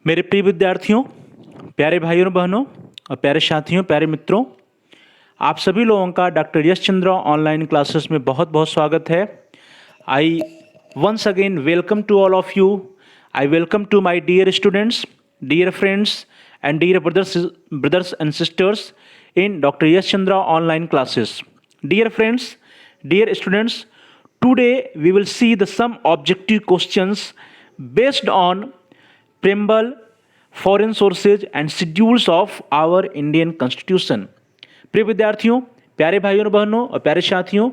मेरे प्रिय विद्यार्थियों, प्यारे भाइयों बहनों और प्यारे साथियों, प्यारे मित्रों, आप सभी लोगों का doctor Yash Chandra online classes में बहुत बहुत स्वागत है। I once again welcome to all of you. I welcome to my dear students, dear friends and dear brothers and sisters in Dr. Yash Chandra online classes. Dear friends, dear students, today we will see the some objective questions based on preamble, foreign sources and schedules of our Indian Constitution. प्रिय विद्यार्थियों, प्यारे भाइयों बहनों और प्यारे साथियों,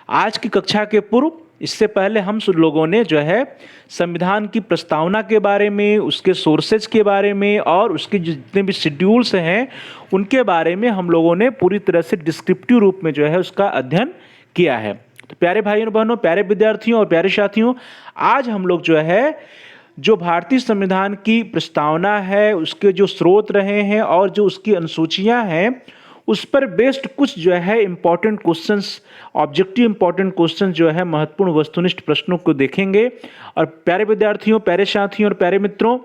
आज की कक्षा के पूर्व इससे पहले हम सब लोगों ने जो है संविधान की प्रस्तावना के बारे में, उसके सोर्सेज के बारे में और उसके जितने भी शेड्यूल्स हैं उनके बारे में हम लोगों ने पूरी तरह से डिस्क्रिप्टिव रूप में जो है उसका अध्ययन किया है। तो प्यारे भाइयों बहनों, प्यारे विद्यार्थियों और प्यारे साथियों, आज हम लोग जो है जो भारतीय संविधान की प्रस्तावना है, उसके जो स्रोत रहे हैं और जो उसकी अनुसूचियां हैं, उस पर बेस्ड कुछ जो है important questions, objective important question जो है महत्वपूर्ण वस्तुनिष्ठ प्रश्नों को देखेंगे। और प्यारे विद्यार्थियों, प्यारे साथियों और प्यारे मित्रों,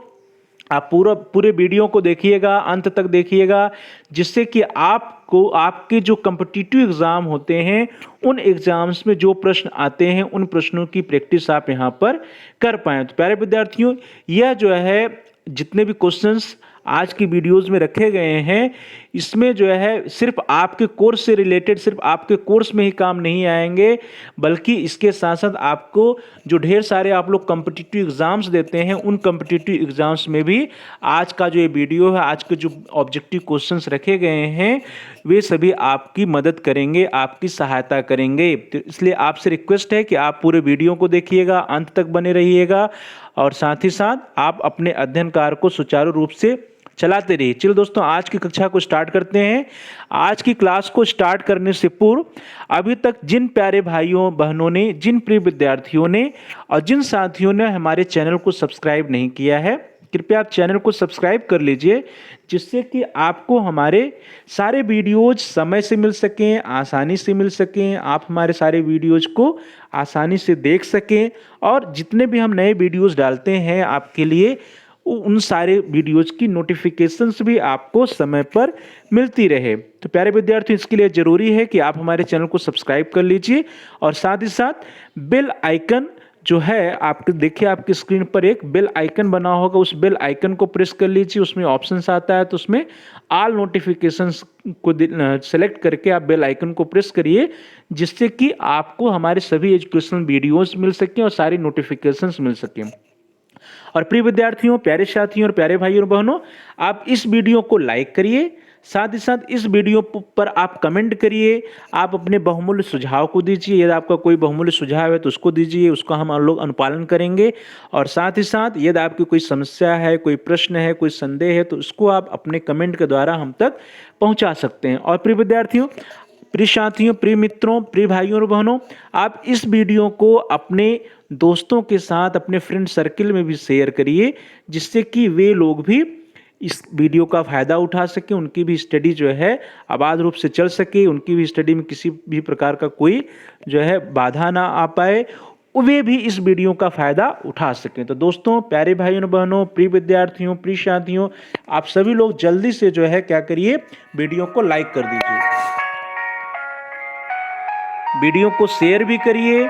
आप पूरे वीडियो को देखिएगा, अंत तक देखिएगा, जिससे कि आपको आपके जो कॉम्पिटिटिव एग्जाम होते हैं उन एग्जाम्स में जो प्रश्न आते हैं उन प्रश्नों की प्रैक्टिस आप यहाँ पर कर पाएँ। तो प्यारे विद्यार्थियों, यह जो है जितने भी क्वेश्चंस आज की वीडियोस में रखे गए हैं, इसमें जो है सिर्फ आपके कोर्स से रिलेटेड, सिर्फ आपके कोर्स में ही काम नहीं आएंगे, बल्कि इसके साथ साथ आपको जो ढेर सारे आप लोग कॉम्पिटिटिव एग्जाम्स देते हैं उन कॉम्पिटिटिव एग्जाम्स में भी आज का जो ये वीडियो है, आज के जो ऑब्जेक्टिव क्वेश्चंस रखे गए हैं, वे सभी आपकी मदद करेंगे, आपकी सहायता करेंगे। तो इसलिए आपसे रिक्वेस्ट है कि आप पूरे वीडियो को देखिएगा, अंत तक बने रहिएगा और साथ ही साथ आप अपने अध्ययन कार्य को सुचारू रूप से चलाते रहिए। चलो दोस्तों, आज की कक्षा को स्टार्ट करते हैं। आज की क्लास को स्टार्ट करने से पूर्व अभी तक जिन प्यारे भाइयों बहनों ने, जिन प्रिय विद्यार्थियों ने और जिन साथियों ने हमारे चैनल को सब्सक्राइब नहीं किया है, कृपया आप चैनल को सब्सक्राइब कर लीजिए, जिससे कि आपको हमारे सारे वीडियोज समय से मिल सकें, आसानी से मिल सकें, आप हमारे सारे वीडियोज को आसानी से देख सकें और जितने भी हम नए वीडियोज डालते हैं आपके लिए, उन सारे वीडियोज की नोटिफिकेशंस भी आपको समय पर मिलती रहे। तो प्यारे विद्यार्थी, इसके लिए ज़रूरी है कि आप हमारे चैनल को सब्सक्राइब कर लीजिए और साथ ही साथ बेल आइकन जो है, आपके देखिए आपकी स्क्रीन पर एक बेल आइकन बना होगा, उस बेल आइकन को प्रेस कर लीजिए। उसमें ऑप्शंस आता है, तो उसमें ऑल नोटिफिकेशंस को सेलेक्ट करके आप बेल आइकन को प्रेस करिए, जिससे कि आपको हमारे सभी एजुकेशनल वीडियोस मिल सकें और सारी नोटिफिकेशंस मिल सकें। और प्रिय विद्यार्थियों, प्यारे साथियों और प्यारे भाइयों और बहनों, आप इस वीडियो को लाइक करिए, साथ ही साथ इस वीडियो पर आप कमेंट करिए, आप अपने बहुमूल्य सुझाव को दीजिए। यदि आपका कोई बहुमूल्य सुझाव है तो उसको दीजिए, उसका हम लोग अनुपालन करेंगे। और साथ ही साथ यदि आपकी कोई समस्या है, कोई प्रश्न है, कोई संदेह है, तो उसको आप अपने कमेंट के द्वारा हम तक पहुंचा सकते हैं। और प्रिय विद्यार्थियों, प्रिय साथियों, प्रिय मित्रों, प्रिय भाइयों और बहनों, आप इस वीडियो को अपने दोस्तों के साथ, अपने फ्रेंड सर्किल में भी शेयर करिए, जिससे कि वे लोग भी इस वीडियो का फ़ायदा उठा सकें, उनकी भी स्टडी जो है आबाद रूप से चल सके, उनकी भी स्टडी में किसी भी प्रकार का कोई जो है बाधा ना आ पाए, वे भी इस वीडियो का फ़ायदा उठा सकें। तो दोस्तों, प्यारे भाइयों बहनों, प्रिय विद्यार्थियों, प्रिय साथियों, आप सभी लोग जल्दी से जो है क्या करिए, वीडियो को लाइक कर दीजिए, वीडियो को शेयर भी करिए,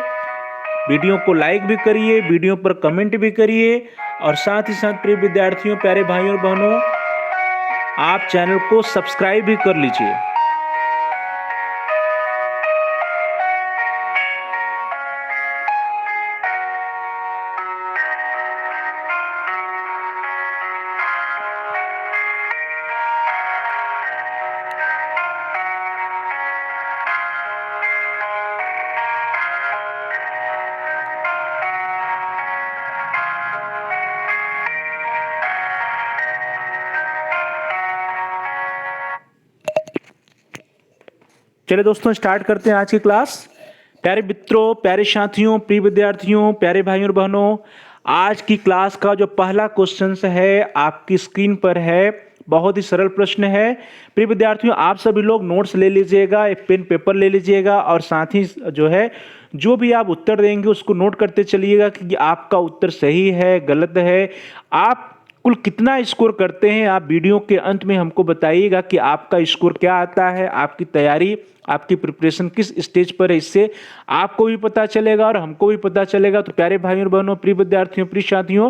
वीडियो को लाइक भी करिए, वीडियो पर कमेंट भी करिए और साथ ही साथ प्रिय विद्यार्थियों, प्यारे भाइयों और बहनों, आप चैनल को सब्सक्राइब भी कर लीजिए। चलिए दोस्तों, स्टार्ट करते हैं आज की क्लास। प्यारे मित्रों, प्यारे साथियों, प्रिय विद्यार्थियों, प्यारे भाइयों और बहनों, आज की क्लास का जो पहला क्वेश्चन है आपकी स्क्रीन पर है। बहुत ही सरल प्रश्न है। प्रिय विद्यार्थियों, आप सभी लोग नोट्स ले लीजिएगा, एक पेन पेपर ले लीजिएगा और साथ ही जो है जो भी आप उत्तर देंगे उसको नोट करते चलिएगा कि आपका उत्तर सही है, गलत है। आप कुल कितना स्कोर करते हैं आप वीडियो के अंत में हमको बताइएगा कि आपका स्कोर क्या आता है, आपकी तैयारी, आपकी प्रिपरेशन किस स्टेज पर है। इससे आपको भी पता चलेगा और हमको भी पता चलेगा। तो प्यारे भाइयों और बहनों, प्रिय विद्यार्थियों, प्रिय साथियों,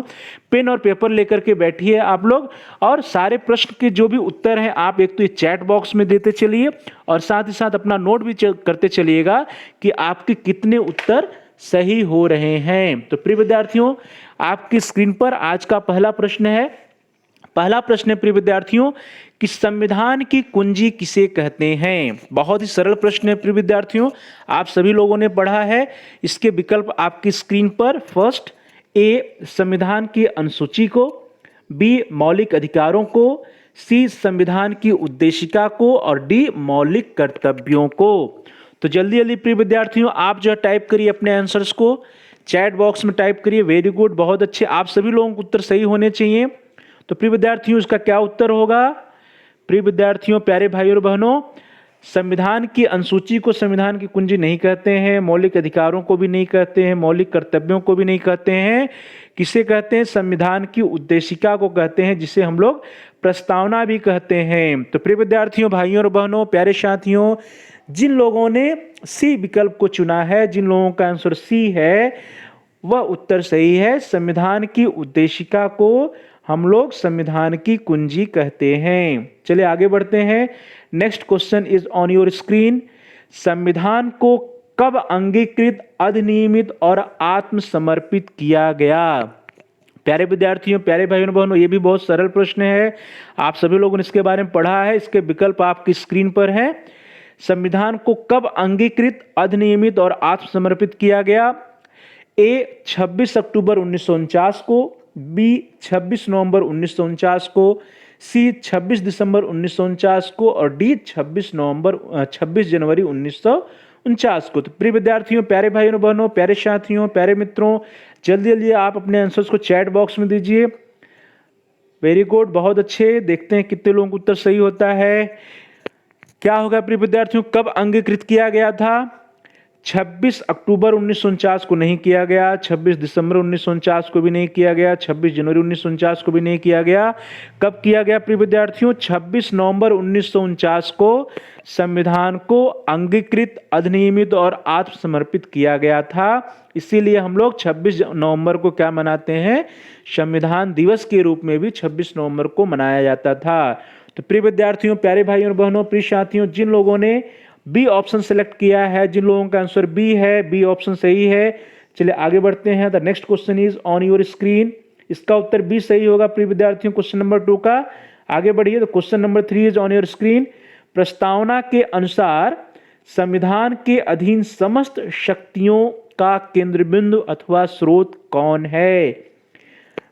पेन और पेपर लेकर के बैठिए आप लोग और सारे प्रश्न के जो भी उत्तर हैं आप एक तो ये चैट बॉक्स में देते चलिए और साथ ही साथ अपना नोट भी करते चलिएगा कि आपके कितने उत्तर सही हो रहे हैं। तो प्रिय विद्यार्थियों, आपकी स्क्रीन पर आज का पहला प्रश्न है। पहला प्रश्न है प्रिय विद्यार्थियों कि संविधान की कुंजी किसे कहते हैं। बहुत ही सरल प्रश्न है प्रिय विद्यार्थियों, आप सभी लोगों ने पढ़ा है। इसके विकल्प आपकी स्क्रीन पर। फर्स्ट, ए संविधान की अनुसूची को, बी मौलिक अधिकारों को, सी संविधान की उद्देशिका को और डी मौलिक कर्तव्यों को। तो जल्दी जल्दी प्रिय विद्यार्थियों आप जो टाइप करिए अपने आंसर्स को चैट बॉक्स में टाइप करिए। वेरी गुड, बहुत अच्छे, आप सभी लोगों के उत्तर सही होने चाहिए। तो प्रिय विद्यार्थियों इसका क्या उत्तर होगा। प्रिय विद्यार्थियों, प्यारे भाइयों और बहनों, संविधान की अनुसूची को संविधान की कुंजी नहीं कहते हैं, मौलिक अधिकारों को भी नहीं कहते हैं, मौलिक कर्तव्यों को भी नहीं कहते हैं। किसे कहते हैं? संविधान की उद्देशिका को कहते हैं, जिसे हम लोग प्रस्तावना भी कहते हैं। तो प्रिय विद्यार्थियों, भाइयों और बहनों, प्यारे साथियों, जिन लोगों ने सी विकल्प को चुना है, जिन लोगों का आंसर सी है, वह उत्तर सही है। संविधान की उद्देशिका को हम लोग संविधान की कुंजी कहते हैं। चलिए आगे बढ़ते हैं। Next question is on your screen. संविधान को कब अंगीकृत, अधिनियमित और आत्मसमर्पित किया गया। प्यारे विद्यार्थियों, प्यारे भाइयों और बहनों, ये भी बहुत सरल प्रश्न है, आप सभी लोगों ने इसके बारे में पढ़ा है। इसके विकल्प आपकी स्क्रीन पर है। संविधान को कब अंगीकृत, अधिनियमित और आत्मसमर्पित किया गया। ए 26 अक्टूबर 1949 को, बी 26 नवंबर 1949 को, सी 26 दिसंबर 1949 को और डी 26 जनवरी 1949 को। तो प्रिय विद्यार्थियों, प्यारे भाइयों और बहनों, प्यारे साथियों, प्यारे मित्रों, जल्दी जल्दी आप अपने आंसर्स को चैट बॉक्स में दीजिए। वेरी गुड, बहुत अच्छे। देखते हैं कितने लोगों का उत्तर सही होता है। क्या होगा प्रिय विद्यार्थियों, कब अंगीकृत किया गया था। 26 अक्टूबर 1949 को नहीं किया गया, 26 दिसंबर 1949 को भी नहीं किया गया, 26 जनवरी 1949 को भी नहीं किया गया। कब किया गया प्रिय विद्यार्थियों? 26 नवंबर 1949 को संविधान को अंगीकृत, अधिनियमित और आत्मसमर्पित किया गया था। इसीलिए हम लोग 26 नवंबर को क्या मनाते हैं? संविधान दिवस के रूप में भी 26 नवंबर को मनाया जाता था। तो प्रिय विद्यार्थियों, प्यारे भाइयों और बहनों, प्रिय साथियों, जिन लोगों ने बी ऑप्शन सेलेक्ट किया है, जिन लोगों का आंसर बी है, बी ऑप्शन सही है। चलिए आगे बढ़ते हैं। The next question is on your screen. इसका उत्तर बी सही होगा प्रिय विद्यार्थियों, क्वेश्चन नंबर 2 का। आगे बढ़िए। तो question number 3 is on your screen. प्रस्तावना के अनुसार संविधान के अधीन समस्त शक्तियों का केंद्र बिंदु अथवा स्रोत कौन है।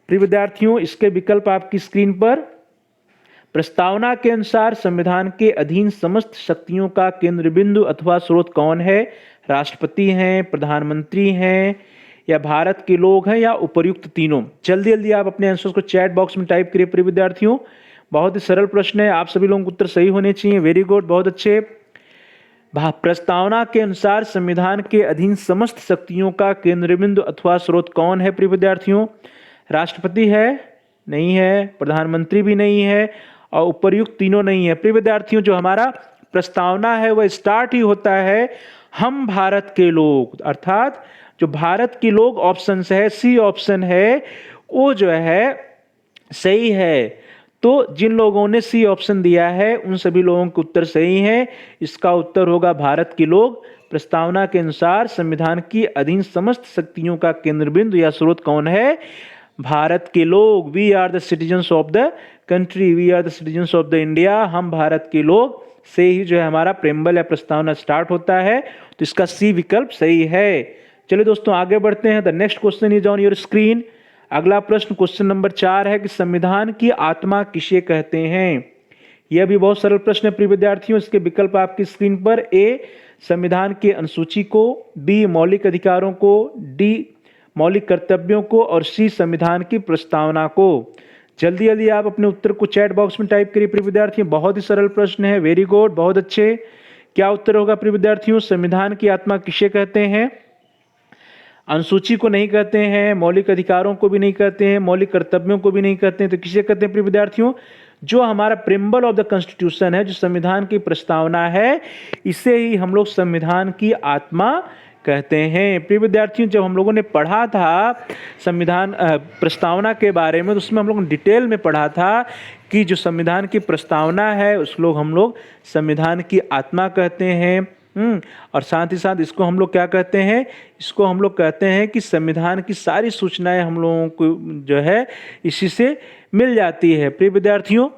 प्रिय विद्यार्थियों, इसके विकल्प आपकी स्क्रीन पर। प्रस्तावना के अनुसार संविधान के अधीन समस्त शक्तियों का केंद्र बिंदु अथवा स्रोत कौन है। राष्ट्रपति हैं, प्रधानमंत्री हैं, या भारत के लोग हैं, या उपर्युक्त तीनों। जल्दी जल्दी आप अपने आंसर्स को चैट बॉक्स में टाइप करिए प्रिय विद्यार्थियों। बहुत ही सरल प्रश्न है, आप सभी लोगों को उत्तर सही होने चाहिए। वेरी गुड, बहुत अच्छे। प्रस्तावना के अनुसार संविधान के अधीन समस्त शक्तियों का केंद्र बिंदु अथवा स्रोत कौन है प्रिय विद्यार्थियों। राष्ट्रपति है? नहीं है। प्रधानमंत्री भी नहीं है और उपर्युक्त तीनों नहीं है। प्रिय विद्यार्थियों, जो हमारा प्रस्तावना है वह स्टार्ट ही होता है हम भारत के लोग, अर्थात जो भारत के लोग ऑप्शन है, सी ऑप्शन है, वो जो है सही है। तो जिन लोगों ने सी ऑप्शन दिया है उन सभी लोगों के उत्तर सही है। इसका उत्तर होगा भारत के लोग। प्रस्तावना के अनुसार संविधान की अधीन समस्त शक्तियों का केंद्र बिंदु या स्रोत कौन है? भारत के लोग। We are the citizens of the country, we are the citizens of the India. हम भारत के लोग से ही जो है हमारा प्रेम्बल या प्रस्तावना स्टार्ट होता है। तो इसका सी विकल्प सही है। चलिए दोस्तों आगे बढ़ते हैं। The next question is on your screen. अगला प्रश्न क्वेश्चन नंबर 4 है कि संविधान की आत्मा किसे कहते हैं। यह भी बहुत सरल प्रश्न है प्रिय विद्यार्थियों। इसके विकल्प आपकी स्क्रीन पर। ए संविधान की अनुसूची को, बी मौलिक अधिकारों को, डी मौलिक कर्तव्यों को और सी संविधान की प्रस्तावना को। जल्दी जल्दी आप अपने उत्तर को चैट बॉक्स में टाइप करिए प्रिय विद्यार्थियों। बहुत ही सरल प्रश्न है। वेरी गुड, बहुत अच्छे। क्या उत्तर होगा प्रिय विद्यार्थियों? संविधान की आत्मा किसे कहते हैं? अनुसूची को नहीं कहते हैं, मौलिक अधिकारों को भी नहीं कहते हैं, मौलिक कर्तव्यों को भी नहीं कहते हैं। तो किसे कहते हैं प्रिय विद्यार्थियों? जो हमारा प्रिम्बल ऑफ द कॉन्स्टिट्यूशन है, जो संविधान की प्रस्तावना है, इसे ही हम लोग संविधान की आत्मा कहते हैं। प्रिय विद्यार्थियों, जब हम लोगों ने पढ़ा था संविधान प्रस्तावना के बारे में, तो उसमें हम लोगों ने डिटेल में पढ़ा था कि जो संविधान की प्रस्तावना है उसको हम लोग संविधान की आत्मा कहते हैं। और साथ ही साथ इसको हम लोग क्या कहते हैं? इसको हम लोग कहते हैं कि संविधान की सारी सूचनाएं हम लोगों को जो है इसी से मिल जाती है। प्रिय विद्यार्थियों,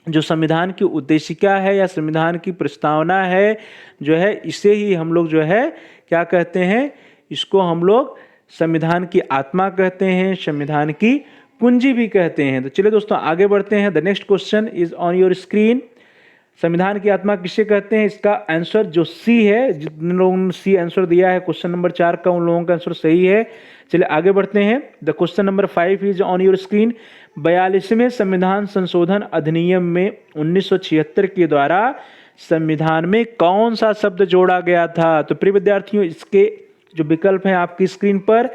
जो संविधान की उद्देशिका है या संविधान की प्रस्तावना है जो है, इसे ही हम लोग जो है क्या कहते हैं? इसको हम लोग संविधान की आत्मा कहते हैं, संविधान की कुंजी भी कहते हैं। तो चलिए दोस्तों आगे बढ़ते हैं। The next question is on your screen. संविधान की आत्मा किसे कहते हैं? इसका आंसर जो सी है, जितने लोगों ने सी आंसर दिया है क्वेश्चन नंबर 4 का, उन लोगों का आंसर सही है। चलिए आगे बढ़ते हैं। The question number 5 is on your screen. 42वें संविधान संशोधन अधिनियम में 1976 के द्वारा संविधान में कौन सा शब्द जोड़ा गया था? तो प्रिय विद्यार्थियों, इसके जो विकल्प हैं आपकी स्क्रीन पर,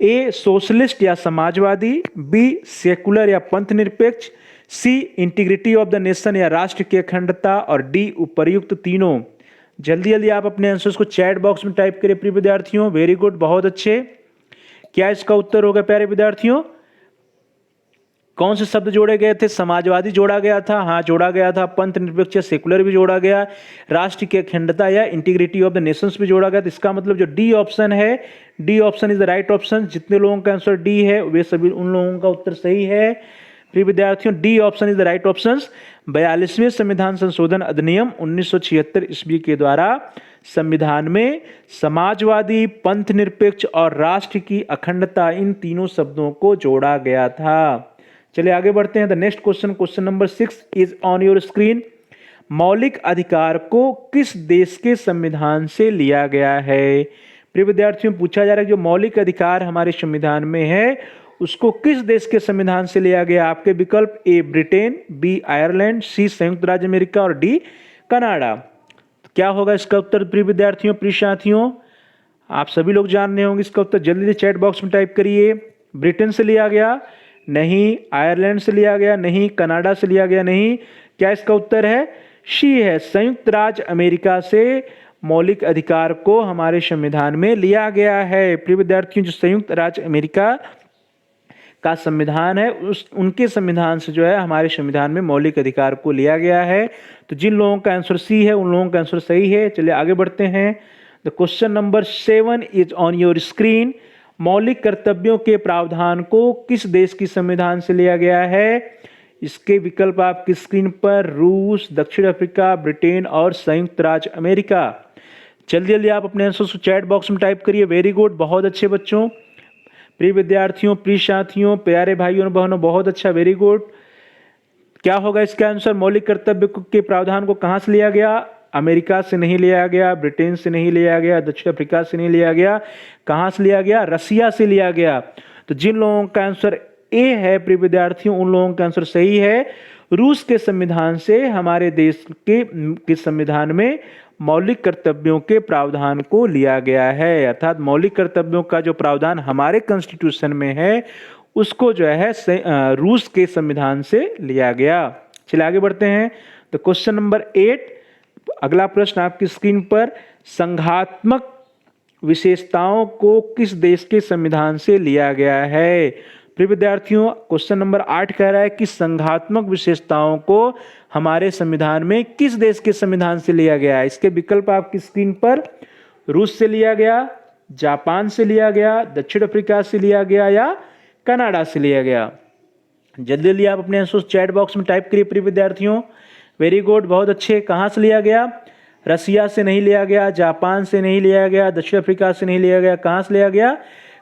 ए सोशलिस्ट या समाजवादी, बी सेकुलर या पंथ निरपेक्ष, सी इंटीग्रिटी ऑफ द नेशन या राष्ट्र की अखंडता, और डी उपर्युक्त तीनों। जल्दी जल्दी आप अपने आंसर्स को चैट बॉक्स में टाइप करें प्रिय विद्यार्थियों। वेरी गुड, बहुत अच्छे। क्या इसका उत्तर होगा प्यारे विद्यार्थियों? कौन से शब्द जोड़े गए थे? समाजवादी जोड़ा गया था, हाँ जोड़ा गया था। पंथ निरपेक्ष या सेकुलर भी जोड़ा गया। राष्ट्र की अखंडता या इंटीग्रिटी ऑफ द नेशंस भी जोड़ा गया। तो इसका मतलब जो डी ऑप्शन है, D option is the right option. जितने लोगों का आंसर डी है वे सभी उन लोगों का उत्तर सही है। प्रिय विद्यार्थियों, D option is the right option. 42वें संविधान संशोधन अधिनियम 1976 ईस्वी के द्वारा संविधान में समाजवादी, पंथ निरपेक्ष और राष्ट्र की अखंडता, इन तीनों शब्दों को जोड़ा गया था। चलिए आगे बढ़ते हैं। The next question, question number 6 is on your screen. मौलिक अधिकार को किस देश के संविधान से लिया गया है? प्रिय विद्यार्थियों, पूछा जा रहा है जो मौलिक अधिकार हमारे संविधान में है उसको किस देश के संविधान से लिया गया? आपके विकल्प, ए ब्रिटेन, बी आयरलैंड, सी संयुक्त राज्य अमेरिका और डी कनाडा। तो क्या होगा इसका उत्तर प्रिय विद्यार्थियों, प्रिय साथियों? आप सभी लोग जान रहे होंगे इसका उत्तर। जल्दी से चैट बॉक्स में टाइप करिए। ब्रिटेन से लिया गया नहीं, आयरलैंड से लिया गया नहीं, कनाडा से लिया गया नहीं। क्या इसका उत्तर है? सी है, संयुक्त राज्य अमेरिका से मौलिक अधिकार को हमारे संविधान में लिया गया है। प्रिय विद्यार्थियों, जो संयुक्त राज्य अमेरिका का संविधान है उनके संविधान से जो है हमारे संविधान में मौलिक अधिकार को लिया गया है। तो जिन लोगों का आंसर सी है उन लोगों का आंसर सही है। चलिए आगे बढ़ते हैं। The question number 7 is on your screen. मौलिक कर्तव्यों के प्रावधान को किस देश की संविधान से लिया गया है? इसके विकल्प आपकी स्क्रीन पर, रूस, दक्षिण अफ्रीका, ब्रिटेन और संयुक्त राज्य अमेरिका। जल्दी जल्दी आप अपने आंसर को चैट बॉक्स में टाइप करिए। वेरी गुड, बहुत अच्छे बच्चों। प्रिय विद्यार्थियों, प्रिय साथियों, प्यारे भाइयों और बहनों, बहुत अच्छा, वेरी गुड। क्या होगा इसका आंसर? मौलिक कर्तव्य के प्रावधान को कहां से लिया गया? अमेरिका से नहीं लिया गया, ब्रिटेन से नहीं लिया गया, दक्षिण अफ्रीका से नहीं लिया गया। कहां से लिया गया? रसिया से लिया गया। तो जिन लोगों का आंसर ए है प्रिय विद्यार्थियों, उन लोगों का आंसर सही है। रूस के संविधान से हमारे देश के संविधान में मौलिक कर्तव्यों के प्रावधान को लिया गया है। अर्थात मौलिक कर्तव्यों का जो प्रावधान हमारे कॉन्स्टिट्यूशन में है उसको जो है रूस के संविधान से लिया गया। चलिए आगे बढ़ते हैं। तो क्वेश्चन नंबर 8, अगला प्रश्न आपकी स्क्रीन पर। संघात्मक विशेषताओं को किस देश के संविधान से लिया गया है? प्रिय विद्यार्थियों, क्वेश्चन नंबर 8 कह रहा है कि संघात्मक विशेषताओं को हमारे संविधान में किस देश के संविधान से लिया गया है? इसके विकल्प आपकी स्क्रीन पर, रूस से लिया गया, जापान से लिया गया, दक्षिण अफ्रीका से लिया गया या कनाडा से लिया गया। जल्दी जल्दी आप अपने आंसर चैट बॉक्स में टाइप करिए प्रिय विद्यार्थियों। वेरी गुड, बहुत अच्छे। कहाँ से लिया गया? रसिया से नहीं लिया गया, जापान से नहीं लिया गया, दक्षिण अफ्रीका से नहीं लिया गया। कहाँ से लिया गया?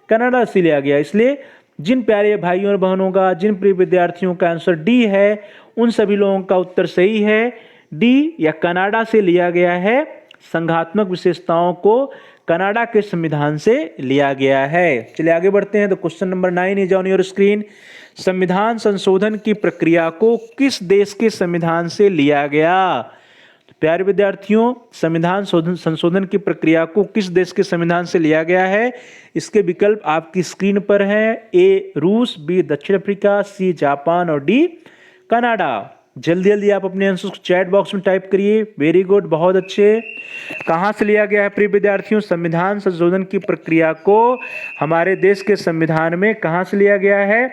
कनाडा से लिया गया। इसलिए जिन प्यारे भाइयों और बहनों का, जिन प्रिय विद्यार्थियों का आंसर डी है, उन सभी लोगों का उत्तर सही है। डी या कनाडा से लिया गया है। संघात्मक विशेषताओं को कनाडा के संविधान से लिया गया है। चलिए आगे बढ़ते हैं। तो question number 9 is on your screen. संविधान संशोधन की प्रक्रिया को किस देश के संविधान से लिया गया? तो प्यारे विद्यार्थियों, संविधान संशोधन की प्रक्रिया को किस देश के संविधान से लिया गया है? इसके विकल्प आपकी स्क्रीन पर हैं। ए रूस, बी दक्षिण अफ्रीका, सी जापान और डी कनाडा। जल्दी जल्दी आप अपने आंसर को चैट बॉक्स में टाइप करिए। वेरी गुड, बहुत अच्छे। कहाँ से लिया गया है प्रिय विद्यार्थियों? संविधान संशोधन की प्रक्रिया को हमारे देश के संविधान में कहाँ से लिया गया है?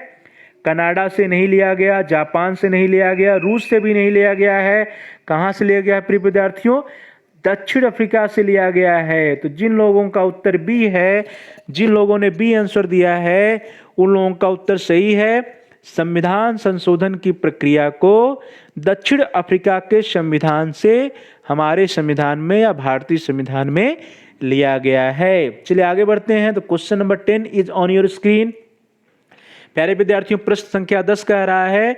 कनाडा से नहीं लिया गया, जापान से नहीं लिया गया, रूस से भी नहीं लिया गया है। कहाँ से लिया गया है प्रिय विद्यार्थियों? दक्षिण अफ्रीका से लिया गया है। तो जिन लोगों का उत्तर बी है, जिन लोगों ने बी आंसर दिया है, उन लोगों का उत्तर सही है। संविधान संशोधन की प्रक्रिया को दक्षिण अफ्रीका के संविधान से हमारे संविधान में या भारतीय संविधान में लिया गया है। चलिए आगे बढ़ते हैं। तो question number 10 is on your screen. प्यारे विद्यार्थियों, प्रश्न संख्या 10 कह रहा है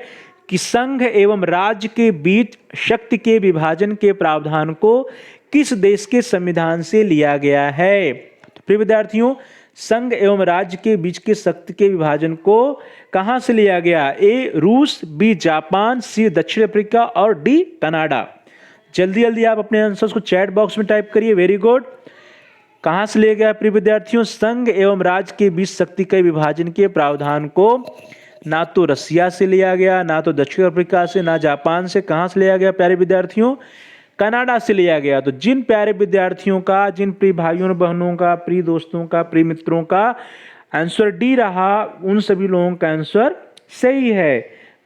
कि संघ एवं राज्य के बीच शक्ति के विभाजन के प्रावधान को किस देश के संविधान से लिया गया है? तो प्रिय विद्यार्थियों, संघ एवं राज्य के बीच के शक्ति के विभाजन को कहां से लिया गया? ए रूस, बी जापान, सी दक्षिण अफ्रीका और डी कनाडा। जल्दी जल्दी आप अपने आंसर्स को चैट बॉक्स में टाइप करिए। Very good. कहां से लिया गया प्रिय विद्यार्थियों? संघ एवं राज्य के बीच शक्ति के विभाजन के प्रावधान को ना तो रसिया से लिया गया, ना तो दक्षिण अफ्रीका से, ना जापान से। कहां से लिया गया प्यारे विद्यार्थियों? कनाडा से लिया गया। तो जिन प्यारे विद्यार्थियों का, जिन प्रिय भाइयों बहनों का, प्रिय दोस्तों का, प्रिय मित्रों का आंसर डी रहा, उन सभी लोगों का आंसर सही है।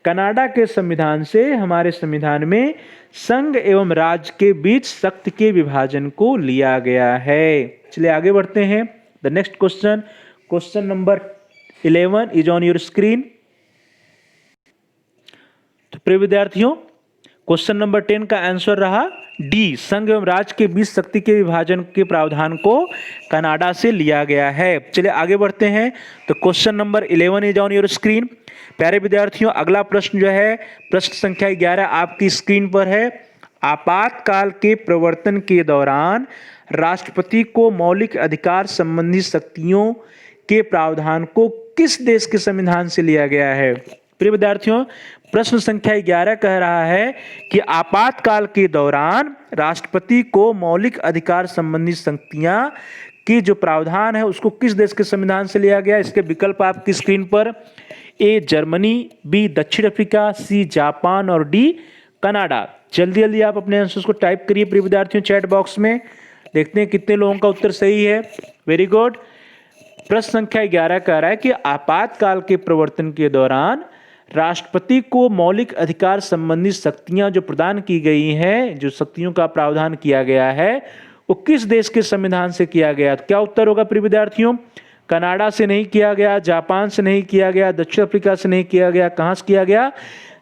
कनाडा के संविधान से हमारे संविधान में संघ एवं राज्य के बीच शक्ति के विभाजन को लिया गया है। चलिए आगे बढ़ते हैं। The next question, question number 11 is on your screen. तो प्रिय विद्यार्थियों, क्वेश्चन नंबर 10 का आंसर रहा डी, संघ एवं राज्य के बीच शक्ति के विभाजन के प्रावधान को कनाडा से लिया गया है। चलिए आगे बढ़ते हैं। तो question number 11 is on your screen. प्यारे विद्यार्थियों, अगला प्रश्न जो है, प्रश्न संख्या 11 आपकी स्क्रीन पर है। आपातकाल के प्रवर्तन के दौरान राष्ट्रपति को मौलिक अधिकार संबंधी शक्तियों के प्रावधान को किस देश के संविधान से लिया गया है? प्रिय विद्यार्थियों, प्रश्न संख्या 11 कह रहा है कि आपातकाल के दौरान राष्ट्रपति को मौलिक अधिकार संबंधी शक्तियां की जो प्रावधान है उसको किस देश के संविधान से लिया गया? इसके विकल्प आपकी स्क्रीन पर। ए जर्मनी, बी दक्षिण अफ्रीका, सी जापान और डी कनाडा। जल्दी जल्दी आप अपने आंसर्स को टाइप करिए प्रिय विद्यार्थियों चैट बॉक्स में। देखते हैं कितने लोगों का उत्तर सही है। Very good. प्रश्न संख्या 11 कह रहा है कि आपातकाल के प्रवर्तन के दौरान राष्ट्रपति को मौलिक अधिकार संबंधी शक्तियां जो प्रदान की गई हैं, जो शक्तियों का प्रावधान किया गया है, वो किस देश के संविधान से किया गया? तो क्या उत्तर होगा प्रिय विद्यार्थियों? कनाडा से नहीं किया गया, जापान से नहीं किया गया, दक्षिण अफ्रीका से नहीं किया गया, कहां से किया गया?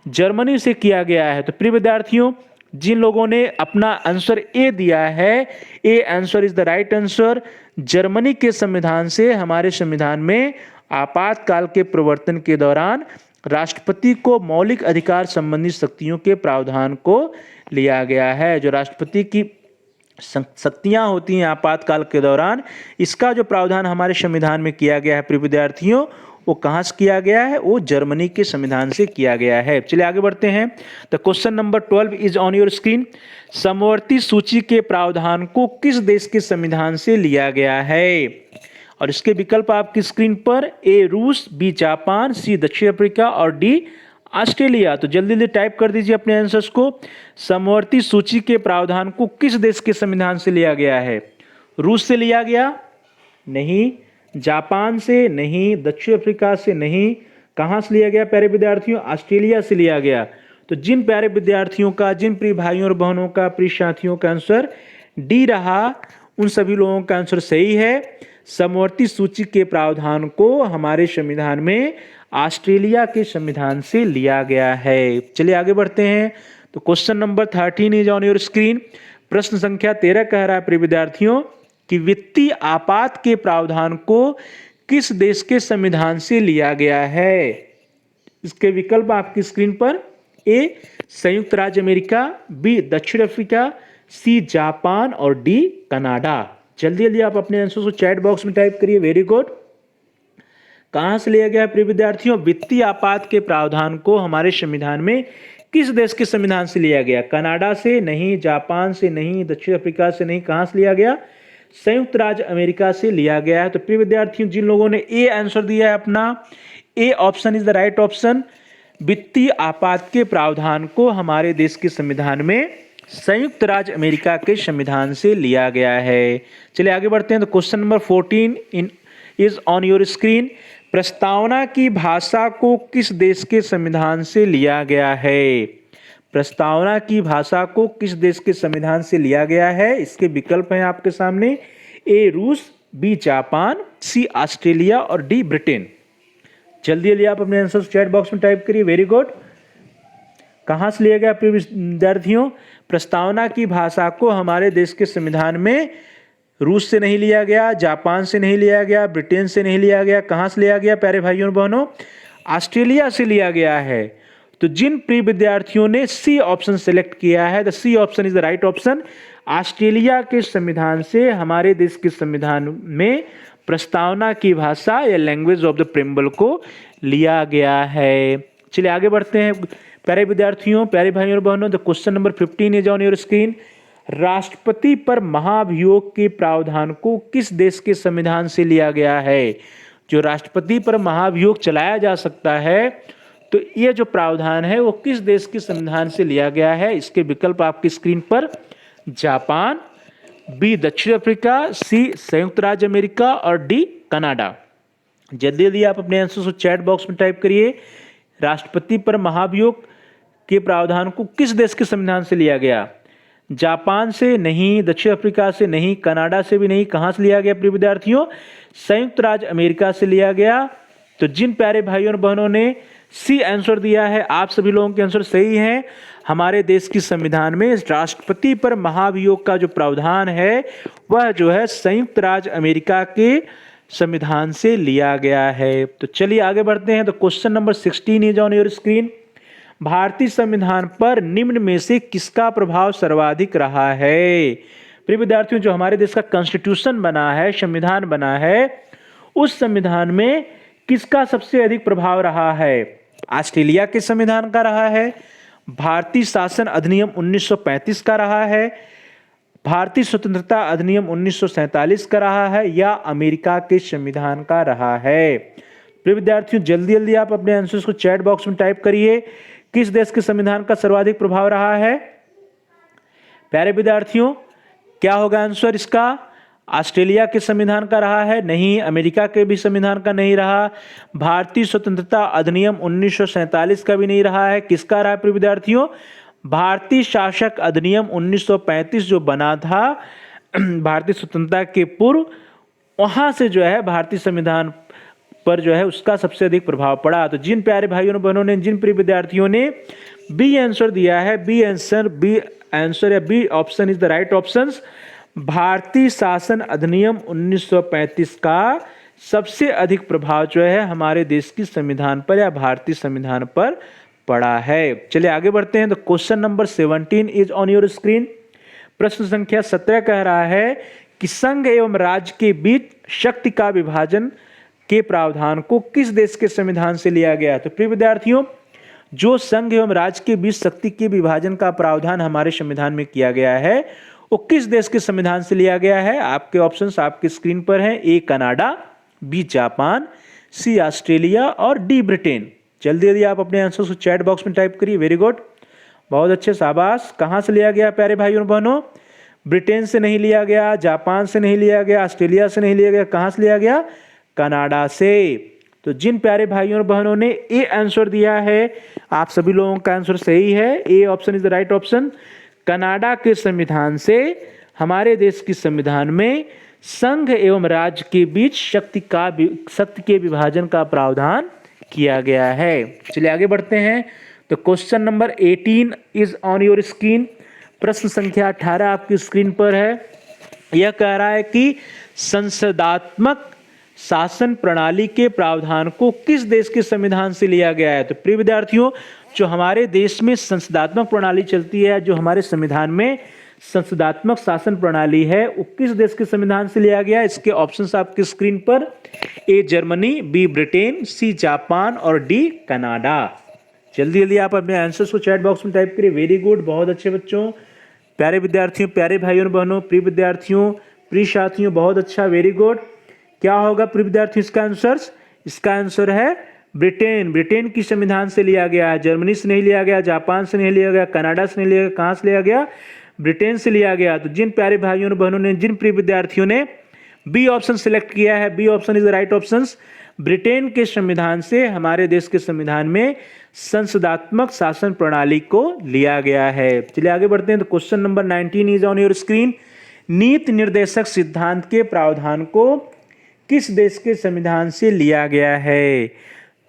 जर्मनी से किया गया है। तो प्रिय विद्यार्थियों, जिन लोगों ने अपना आंसर ए दिया है, A answer is the right answer. Germany के संविधान से हमारे संविधान में आपातकाल के प्रवर्तन के दौरान राष्ट्रपति को मौलिक अधिकार संबंधी शक्तियों के प्रावधान को लिया गया है। जो राष्ट्रपति की शक्तियां होती हैं आपातकाल के दौरान, इसका जो प्रावधान हमारे संविधान में किया गया है प्रिय विद्यार्थियों, वो कहां से किया गया है? वो जर्मनी के संविधान से किया गया है। चलिए आगे बढ़ते हैं। तो question number 12 is on your screen. समवर्ती सूची के प्रावधान को किस देश के संविधान से लिया गया है? और इसके विकल्प आपकी स्क्रीन पर। ए रूस, बी जापान, सी दक्षिण अफ्रीका और डी ऑस्ट्रेलिया। तो जल्दी जल्दी टाइप कर दीजिए अपने आंसर्स को। समवर्ती सूची के प्रावधान को किस देश के संविधान से लिया गया है? रूस से लिया गया? नहीं। जापान से? नहीं। दक्षिण अफ्रीका से? नहीं। कहां से लिया गया प्यारे विद्यार्थियों? ऑस्ट्रेलिया से लिया गया। तो जिन प्यारे विद्यार्थियों का, जिन प्रिय भाइयों और बहनों का, प्रिय साथियों का आंसर डी रहा, उन सभी लोगों का आंसर सही है। समवर्ती सूची के प्रावधान को हमारे संविधान में ऑस्ट्रेलिया के संविधान से लिया गया है। चलिए आगे बढ़ते हैं। तो question number 13 is on your screen. प्रश्न संख्या 13 कह रहा है प्रिय विद्यार्थियों कि वित्तीय आपात के प्रावधान को किस देश के संविधान से लिया गया है? इसके विकल्प आपकी स्क्रीन पर। ए संयुक्त राज्य अमेरिका, बी दक्षिण अफ्रीका, सी जापान और डी कनाडा। जल्दी जल्दी आप अपने आंसर को चैट बॉक्स में टाइप करिए। Very good. कहां से लिया गया प्रिय विद्यार्थियों? वित्तीय आपात के प्रावधान को हमारे संविधान में किस देश के संविधान से लिया गया? कनाडा से नहीं, जापान से नहीं, दक्षिण अफ्रीका से नहीं, कहां से लिया गया? संयुक्त राज्य अमेरिका से लिया गया है। तो प्रिय विद्यार्थियों, जिन लोगों ने ए आंसर दिया है अपना, ए option is the right option. वित्तीय आपात के प्रावधान को हमारे देश के संविधान में संयुक्त राज्य अमेरिका के संविधान से लिया गया है। चलिए आगे बढ़ते हैं। तो question number 14 is on your screen. प्रस्तावना की भाषा को किस देश के संविधान से लिया गया है? प्रस्तावना की भाषा को किस देश के संविधान से लिया गया है? इसके विकल्प हैं आपके सामने, ए रूस, बी जापान, सी ऑस्ट्रेलिया और डी ब्रिटेन। जल्दी जल्दी आप अपने आंसर चैट बॉक्स में टाइप करिए। Very good. कहां से लिया गया प्रिय विद्यार्थियों? प्रस्तावना की भाषा को हमारे देश के संविधान में रूस से नहीं लिया गया, जापान से नहीं लिया गया, ब्रिटेन से नहीं लिया गया। कहां से लिया गया प्यारे भाइयों और बहनों? ऑस्ट्रेलिया से लिया गया है। तो जिन प्रिय विद्यार्थियों ने सी ऑप्शन सेलेक्ट किया है, the C option is the right option. Australia के संविधान से हमारे देश के संविधान में प्रस्तावना की भाषा या लैंग्वेज ऑफ द प्रिम्बल को लिया गया है। चलिए आगे बढ़ते हैं प्यारे विद्यार्थियों, प्यारे भाइयों और बहनों। The question number 15 is on your screen. राष्ट्रपति पर महाभियोग के प्रावधान को किस देश के संविधान से लिया गया है? जो राष्ट्रपति पर महाभियोग चलाया जा सकता है, तो ये जो प्रावधान है वो किस देश के संविधान से लिया गया है? इसके विकल्प आपकी स्क्रीन पर, जापान, बी दक्षिण अफ्रीका, सी संयुक्त राज्य अमेरिका और डी कनाडा। जल्दी जल्दी आप अपने आंसर को चैट बॉक्स में टाइप करिए। राष्ट्रपति पर महाभियोग के प्रावधान को किस देश के संविधान से लिया गया? जापान से नहीं, दक्षिण अफ्रीका से नहीं, कनाडा से भी नहीं। कहां से लिया गया प्रिय विद्यार्थियों? संयुक्त राज्य अमेरिका से लिया गया। तो जिन प्यारे भाइयों और बहनों ने सी आंसर दिया है, आप सभी लोगों के आंसर सही हैं। हमारे देश की संविधान में राष्ट्रपति पर महाभियोग का जो प्रावधान है वह जो है संयुक्त राज्य अमेरिका के संविधान से लिया गया है। तो चलिए आगे बढ़ते हैं। तो question number 16 is on your screen. भारतीय संविधान पर निम्न में से किसका प्रभाव सर्वाधिक रहा है? प्रिय विद्यार्थियों, जो हमारे देश का कॉन्स्टिट्यूशन बना है, संविधान बना है, उस संविधान में किसका सबसे अधिक प्रभाव रहा है? ऑस्ट्रेलिया के संविधान का रहा है, भारतीय शासन अधिनियम 1935 का रहा है, भारतीय स्वतंत्रता अधिनियम 1947 का रहा है, या अमेरिका के संविधान का रहा है? प्रिय विद्यार्थियों, जल्दी जल्दी आप अपने आंसर्स को चैट बॉक्स में टाइप करिए। किस देश के संविधान का सर्वाधिक प्रभाव रहा है? प्यारे विद्यार्थियों, क्या होगा आंसर इसका? ऑस्ट्रेलिया के संविधान का रहा है? नहीं। अमेरिका के भी संविधान का नहीं रहा। भारतीय स्वतंत्रता अधिनियम 1947 का भी नहीं रहा है। किसका रहा प्रिय विद्यार्थियों? भारतीय शासक अधिनियम 1935 जो बना था भारतीय स्वतंत्रता के पूर्व, वहां से जो है भारतीय संविधान पर जो है उसका सबसे अधिक प्रभाव पड़ा। तो जिन प्यारे भाइयों और बहनों ने, जिन प्रिय विद्यार्थियों ने बी आंसर दिया है, बी आंसर या B option is the right option. भारतीय शासन अधिनियम 1935 का सबसे अधिक प्रभाव जो है हमारे देश की संविधान पर या भारतीय संविधान पर पड़ा है। चलिए आगे बढ़ते हैं। तो question number 17 is on your screen. प्रश्न संख्या 17 कह रहा है कि संघ एवं राज्य के बीच शक्ति का विभाजन के प्रावधान को किस देश के संविधान से लिया गया? तो प्रिय विद्यार्थियों, जो संघ एवं राज्य के बीच शक्ति के विभाजन का प्रावधान हमारे संविधान में किया गया है वो किस देश के संविधान से लिया गया है? आपके ऑप्शंस आपकी स्क्रीन पर हैं। A Canada, B Japan, C Australia और डी ब्रिटेन। जल्दी जल्दी आप अपने आंसर को चैट बॉक्स में टाइप करिए। वेरी गुड, बहुत अच्छे, शाबाश। कहां से लिया गया प्यारे भाइयों और बहनों? ब्रिटेन से नहीं लिया गया, जापान से नहीं लिया गया, ऑस्ट्रेलिया से नहीं लिया गया। कहां से लिया गया? कनाडा से। तो जिन प्यारे भाइयों और बहनों ने ए आंसर दिया है, आप सभी लोगों का आंसर सही है। A option is the right option. Canada के संविधान से हमारे देश की संविधान में संघ एवं राज्य के बीच शक्ति के विभाजन का प्रावधान किया गया है। चलिए आगे बढ़ते हैं। तो question number 18 is on your screen. प्रश्न संख्या 18 आपकी स्क्रीन पर है। यह कह रहा है कि संसदात्मक शासन प्रणाली के प्रावधान को किस देश के संविधान से लिया गया है? तो प्रिय विद्यार्थियों, जो हमारे देश में संसदात्मक प्रणाली चलती है, जो हमारे संविधान में संसदात्मक शासन प्रणाली है, वो किस देश के संविधान से लिया गया? इसके ऑप्शंस आपकी स्क्रीन पर। A Germany, B Britain, C Japan और डी कनाडा। जल्दी जल्दी आप अपने आंसर्स को चैट बॉक्स में टाइप करिए। वेरी गुड, बहुत अच्छे बच्चों, प्यारे विद्यार्थियों, प्यारे भाइयों और बहनों, प्रिय विद्यार्थियों, प्रिय साथियों, बहुत अच्छा, वेरी गुड। क्या होगा प्रिय विद्यार्थियों इसका आंसर? इसका आंसर है ब्रिटेन। ब्रिटेन की संविधान से लिया गया है, जर्मनी से नहीं लिया गया, जापान से नहीं लिया गया, कनाडा से नहीं लिया गया, कहाँ से लिया गया? ब्रिटेन से लिया गया। तो जिन प्यारे भाइयों और बहनों ने, जिन प्रिय विद्यार्थियों ने बी ऑप्शन सिलेक्ट किया है, B option is the right option. Britain के संविधान से हमारे देश के संविधान में संसदात्मक शासन प्रणाली को लिया गया है। चलिए आगे बढ़ते हैं। तो question number 19 is on your screen. नीति निर्देशक सिद्धांत के प्रावधान को किस देश के संविधान से लिया गया है?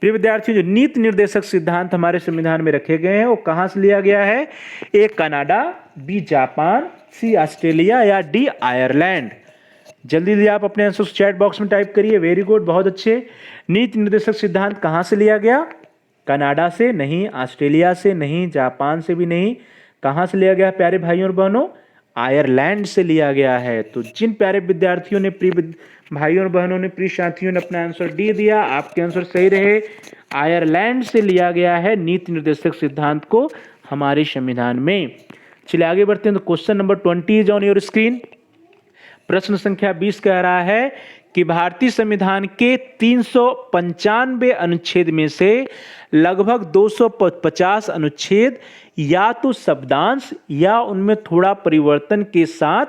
प्रिय विद्यार्थियों, जो नीति निर्देशक सिद्धांत हमारे संविधान में रखे गए हैं वो कहां से लिया गया है? A Canada, B Japan, C Australia या डी आयरलैंड? जल्दी जल्दी आप अपने आंसर चैट बॉक्स में टाइप करिए। वेरी गुड, बहुत अच्छे। नीति निर्देशक सिद्धांत कहां से लिया गया? कनाडा से नहीं, ऑस्ट्रेलिया से नहीं, जापान से भी नहीं। कहां से लिया गया प्यारे भाइयों और बहनों? आयरलैंड से लिया गया है। तो जिन प्यारे विद्यार्थियों ने, प्रिय भाइयों और बहनों ने, प्रिय साथियों ने अपना आंसर डी दिया, आपके आंसर सही रहे। आयरलैंड से लिया गया है नीति निर्देशक सिद्धांत को हमारे संविधान में। चलिए आगे बढ़ते हैं। तो question number 20 is on your screen. प्रश्न संख्या 20 कह रहा है कि भारतीय संविधान के 395 अनुच्छेद में से लगभग 250 अनुच्छेद या तो शब्दांश या उनमें थोड़ा परिवर्तन के साथ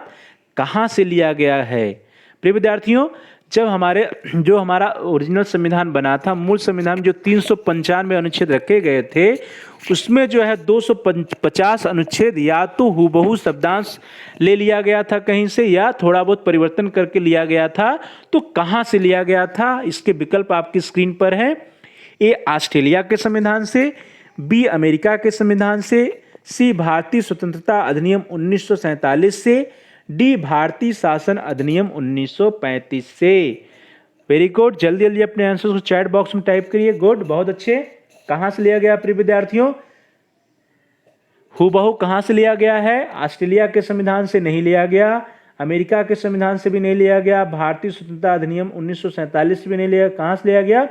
कहां से लिया गया है? प्रिय विद्यार्थियों, जब हमारा ओरिजिनल संविधान बना था, मूल संविधान में जो 395 अनुच्छेद रखे गए थे, उसमें जो है 250 अनुच्छेद या तो हूबहू शब्दांश ले लिया गया था कहीं से, या थोड़ा बहुत परिवर्तन करके लिया गया था। तो कहां से लिया गया था? इसके विकल्प आपकी स्क्रीन पर हैं। ए ऑस्ट्रेलिया के संविधान से, बी अमेरिका के संविधान से, सी भारतीय स्वतंत्रता अधिनियम 1947 से, डी भारतीय शासन अधिनियम 1935 से। वेरी गुड, जल्दी जल्दी अपने आंसर को चैट बॉक्स में टाइप करिए। गुड, बहुत अच्छे। कहां से लिया गया प्रिय विद्यार्थियों? हूबहू कहां से लिया गया है? ऑस्ट्रेलिया के संविधान से नहीं लिया गया, अमेरिका के संविधान से भी नहीं लिया गया, भारतीय स्वतंत्रता अधिनियम 1947 से भी नहीं लिया। कहां से लिया गया?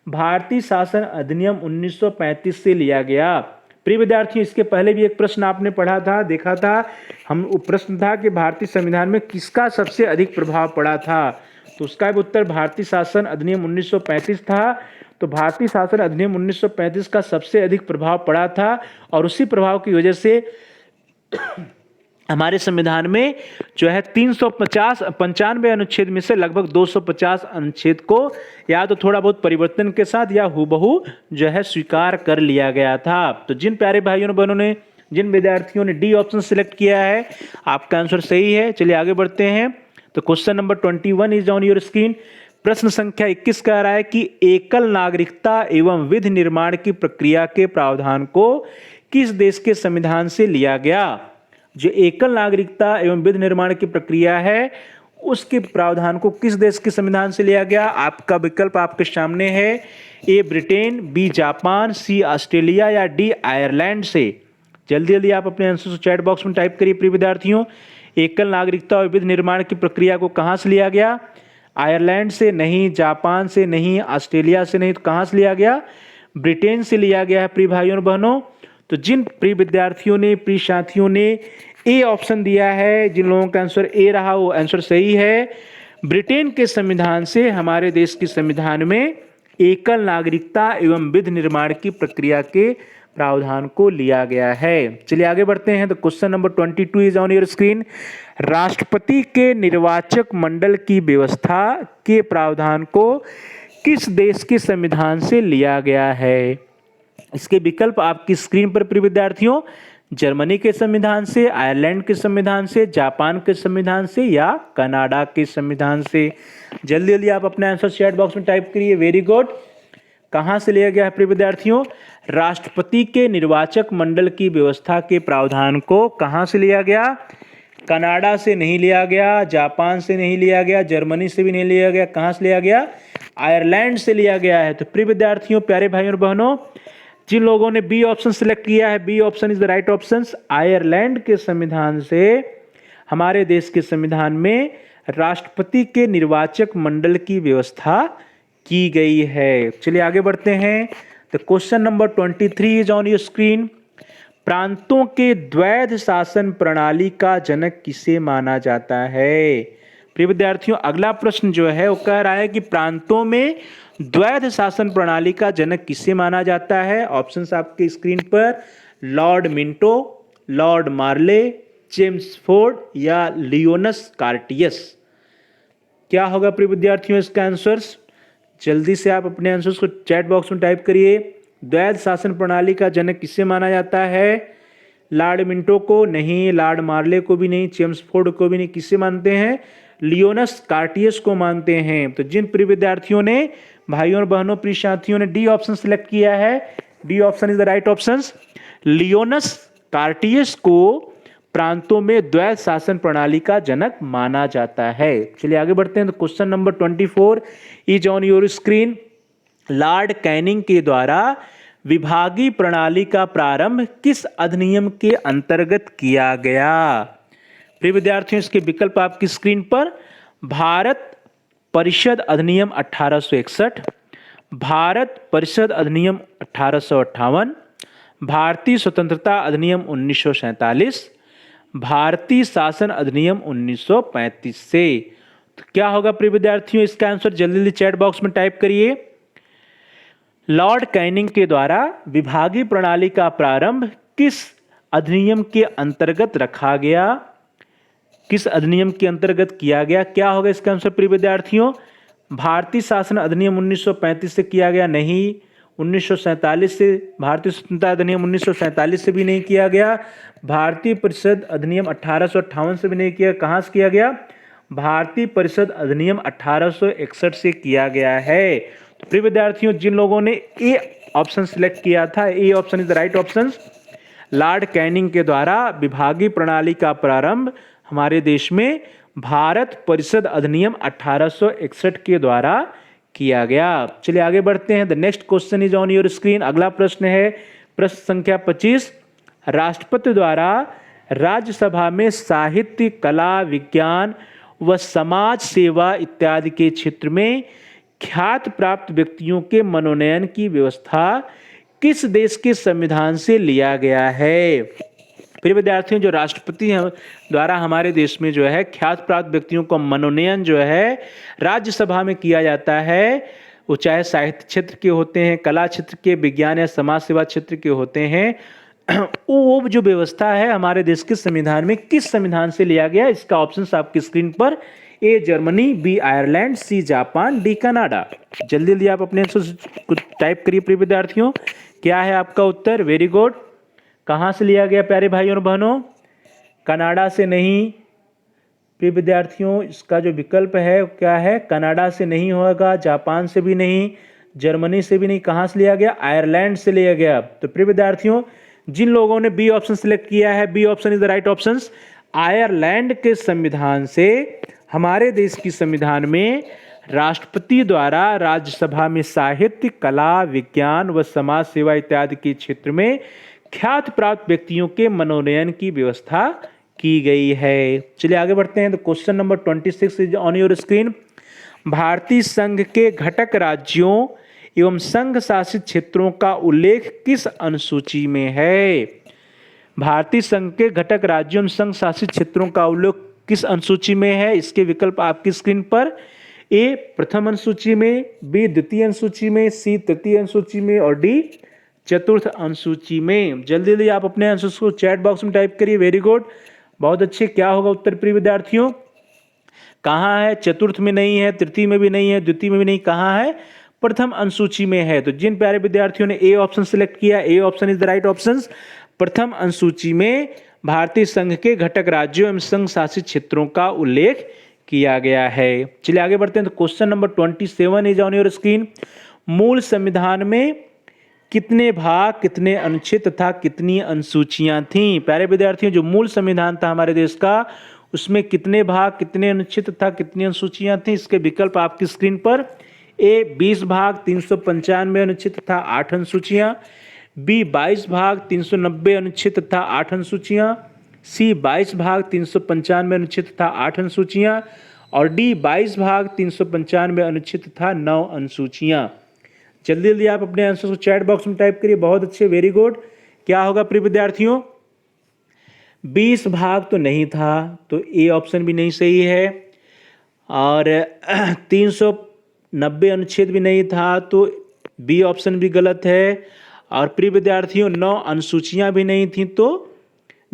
भारतीय शासन अधिनियम 1935 से लिया गया। प्रिय विद्यार्थियों, इसके पहले भी एक प्रश्न आपने पढ़ा था, देखा था, हम प्रश्न था कि भारतीय संविधान में किसका सबसे अधिक प्रभाव पड़ा था? तो उसका भी उत्तर भारतीय शासन अधिनियम 1935 था। तो भारतीय शासन अधिनियम 1935 का सबसे अधिक प्रभाव पड़ा था और उसी प्रभाव की वजह से हमारे संविधान में जो है 395 अनुच्छेद में से लगभग 250 अनुच्छेद को या तो थोड़ा बहुत परिवर्तन के साथ या हूबहू जो है स्वीकार कर लिया गया था। तो जिन प्यारे भाइयों बहनों ने, जिन विद्यार्थियों ने डी ऑप्शन सिलेक्ट किया है, आपका आंसर सही है। चलिए आगे बढ़ते हैं। तो question number 21 is on your screen. प्रश्न संख्या 21 कह रहा है कि एकल नागरिकता एवं विधि निर्माण की प्रक्रिया के प्रावधान को किस देश के संविधान से लिया गया? जो एकल नागरिकता एवं विधि निर्माण की प्रक्रिया है, उसके प्रावधान को किस देश के संविधान से लिया गया? आपका विकल्प आपके सामने है। ए Britain, B Japan, C Australia या डी आयरलैंड से। जल्दी जल्दी आप अपने आंसर चैट बॉक्स में टाइप करिए। प्रिय विद्यार्थियों, एकल नागरिकता और विधि निर्माण की प्रक्रिया को कहां से लिया गया? आयरलैंड से नहीं, जापान से नहीं, ऑस्ट्रेलिया से नहीं, तो कहां से लिया गया? ब्रिटेन से लिया गया है। प्रिय भाइयों और बहनों, तो जिन प्रिय विद्यार्थियों ने, प्रिय साथियों ने ए ऑप्शन दिया है, जिन लोगों का आंसर ए रहा वो आंसर सही है। ब्रिटेन के संविधान से हमारे देश के संविधान में एकल नागरिकता एवं विधि निर्माण की प्रक्रिया के प्रावधान को लिया गया है। चलिए आगे बढ़ते हैं। तो question number 22 is on your screen. राष्ट्रपति के निर्वाचक मंडल की व्यवस्था के प्रावधान को किस देश के संविधान से लिया गया है? इसके विकल्प आपकी स्क्रीन पर प्रिय विद्यार्थियों, जर्मनी के संविधान से, आयरलैंड के संविधान से, जापान के संविधान से या कनाडा के संविधान से। जल्दी जल्दी आप अपना आंसर चैट बॉक्स में टाइप करिए। Very good. कहां से लिया गया है प्रिय विद्यार्थियों? राष्ट्रपति के निर्वाचक मंडल की व्यवस्था के प्रावधान को कहां से लिया गया? कनाडा से नहीं लिया गया, जापान से नहीं लिया गया, जर्मनी से भी नहीं लिया गया। कहां से लिया गया? आयरलैंड से लिया गया है। तो प्रिय विद्यार्थियों, प्यारे भाइयों और बहनों, जिन लोगों ने बी ऑप्शन सिलेक्ट किया है, B option is the right option. Ireland के संविधान से हमारे देश के संविधान में राष्ट्रपति के निर्वाचक मंडल की व्यवस्था की गई है। चलिए आगे बढ़ते हैं। The question number 23 is on your screen. प्रांतों के द्वैध शासन प्रणाली का जनक किसे माना जाता है? प्रिय विद्यार्थियों, अगला प्रश्न जो है वो कह रहा है कि प्रांतों में द्वैध शासन प्रणाली का जनक किसे माना जाता है? ऑप्शंस आपके स्क्रीन पर, लॉर्ड मिंटो, लॉर्ड मार्ले, चेम्सफोर्ड या लियोनस कार्टियस। क्या होगा प्रिय विद्यार्थियों इसका आंसर्स? जल्दी से आप अपने आंसर्स को चैट बॉक्स में टाइप करिए। द्वैध शासन प्रणाली का जनक किसे माना जाता है? लॉर्ड मिंटो को नहीं, लॉर्ड मार्ले को भी नहीं, चेम्सफोर्ड को भी नहीं, किसे मानते हैं? लियोनस कार्टियस को मानते हैं। तो जिन प्रिय विद्यार्थियों ने, भाइयों और बहनों, प्रिय साथियों ने डी ऑप्शन सिलेक्ट किया है, D option is the right option. Lionel Curtis को प्रांतों में द्वैध शासन प्रणाली का जनक माना जाता है। चलिए आगे बढ़ते हैं। तो question number 24 is on your screen. Lord Canning के द्वारा विभागीय प्रणाली का प्रारंभ किस अधिनियम के अंतर्गत किया गया? प्रिय विद्यार्थियों, इसके विकल्प आपकी स्क्रीन पर। भारत परिषद अधिनियम 1861, भारत परिषद अधिनियम 1858, भारतीय स्वतंत्रता अधिनियम 1947, भारतीय शासन अधिनियम 1935 से। तो क्या होगा प्रिय विद्यार्थियों इसका आंसर? जल्दी जल्दी चैट बॉक्स में टाइप करिए। लॉर्ड कैनिंग के द्वारा विभागीय प्रणाली का प्रारंभ किस अधिनियम के अंतर्गत रखा गया? किस अधिनियम के अंतर्गत किया गया? क्या होगा इसका आंसर प्रिय विद्यार्थियों? भारतीय शासन अधिनियम 1935 से किया गया? नहीं। 1947 से, भारतीय स्वतंत्रता अधिनियम 1947 से भी नहीं किया गया। भारतीय परिषद अधिनियम 1858 से भी नहीं किया। कहाँ से किया गया? भारतीय परिषद अधिनियम 1861 से किया गया है। तो प्रिय विद्यार्थियों, जिन लोगों ने ए ऑप्शन सिलेक्ट किया था, ए option is the right option. Lord Canning के द्वारा विभागीय प्रणाली का प्रारंभ हमारे देश में भारत परिषद अधिनियम 1861 के द्वारा किया गया। चलिए आगे बढ़ते हैं। The next question is on your screen. अगला प्रश्न है प्रश्न संख्या 25। राष्ट्रपति द्वारा राज्यसभा में साहित्य, कला, विज्ञान व समाज सेवा इत्यादि के क्षेत्र में ख्याति प्राप्त व्यक्तियों के मनोनयन की व्यवस्था किस देश के संविधान से लिया गया है? प्रिय विद्यार्थियों, जो राष्ट्रपति द्वारा हमारे देश में जो है ख्याति प्राप्त व्यक्तियों का मनोनयन जो है राज्यसभा में किया जाता है, वो चाहे साहित्य क्षेत्र के होते हैं, कला क्षेत्र के, विज्ञान या समाज सेवा क्षेत्र के होते हैं, वो जो व्यवस्था है हमारे देश के संविधान में किस संविधान से लिया गया? इसका ऑप्शन आपकी स्क्रीन पर। A Germany, B Ireland, C Japan, D Canada. जल्दी जल्दी आप अपने आंसर कुछ टाइप करिए प्रिय विद्यार्थियों। क्या है आपका उत्तर? Very good. कहाँ से लिया गया प्यारे भाइयों और बहनों? कनाडा से नहीं। प्रिय विद्यार्थियों, इसका जो विकल्प है क्या है? कनाडा से नहीं होगा, जापान से भी नहीं, जर्मनी से भी नहीं। कहाँ से लिया गया? आयरलैंड से लिया गया। तो प्रिय विद्यार्थियों, जिन लोगों ने बी ऑप्शन सिलेक्ट किया है, B option is the right option. Ireland के संविधान से हमारे देश की संविधान में राष्ट्रपति द्वारा राज्यसभा में साहित्य, कला, विज्ञान व समाज सेवा इत्यादि के क्षेत्र में ख्याति प्राप्त व्यक्तियों के मनोनयन की व्यवस्था की गई है। चलिए आगे बढ़ते हैं। तो question number 26 is on your screen. भारतीय संघ के घटक राज्यों एवं संघ शासित क्षेत्रों का उल्लेख किस अनुसूची में है? भारतीय संघ के घटक राज्यों एवं संघ शासित क्षेत्रों का उल्लेख किस अनुसूची में है? इसके विकल्प आपकी स्क्रीन पर। ए प्रथम अनुसूची में, बी द्वितीय अनुसूची में, सी तृतीय अनुसूची में और डी चतुर्थ अनुसूची में। जल्दी जल्दी आप अपने आंसर को चैट बॉक्स में टाइप करिए। वेरी गुड, बहुत अच्छे। क्या होगा उत्तर प्रिय विद्यार्थियों? कहाँ है? चतुर्थ में नहीं है, तृतीय में भी नहीं है, द्वितीय में भी नहीं। कहाँ है? प्रथम अनुसूची में है। तो जिन प्यारे विद्यार्थियों ने ए ऑप्शन सिलेक्ट किया, ए option is the right option. प्रथम अनुसूची में भारतीय संघ के घटक राज्यों एवं संघ शासित क्षेत्रों का उल्लेख किया गया है। चलिए आगे बढ़ते हैं। तो question number 27 is on your screen. मूल संविधान में कितने भाग, कितने अनुच्छेद तथा कितनी अनुसूचियां थीं? प्यारे विद्यार्थियों, जो मूल संविधान था हमारे देश का, उसमें कितने भाग, कितने अनुच्छेद तथा कितनी अनुसूचियां थीं? इसके विकल्प आपकी स्क्रीन पर। ए 20 भाग, 395 अनुच्छेद तथा 8 अनुसूचियां, बी 22 भाग, 390 अनुच्छेद तथा 8 अनुसूचियां, सी 22 भाग, 395 अनुच्छेद तथा 8 अनुसूचियां और डी 22 भाग, 395 अनुच्छेद तथा 9 अनुसूचियां। जल्दी जल्दी आप अपने आंसर को चैट बॉक्स में टाइप करिए। बहुत अच्छे, वेरी गुड। क्या होगा प्रिय विद्यार्थियों? 20 भाग तो नहीं था, तो ए ऑप्शन भी नहीं सही है। और 390 अनुच्छेद भी नहीं था, तो बी ऑप्शन भी गलत है। और प्रिय विद्यार्थियों 9 अनुसूचियां भी नहीं थी, तो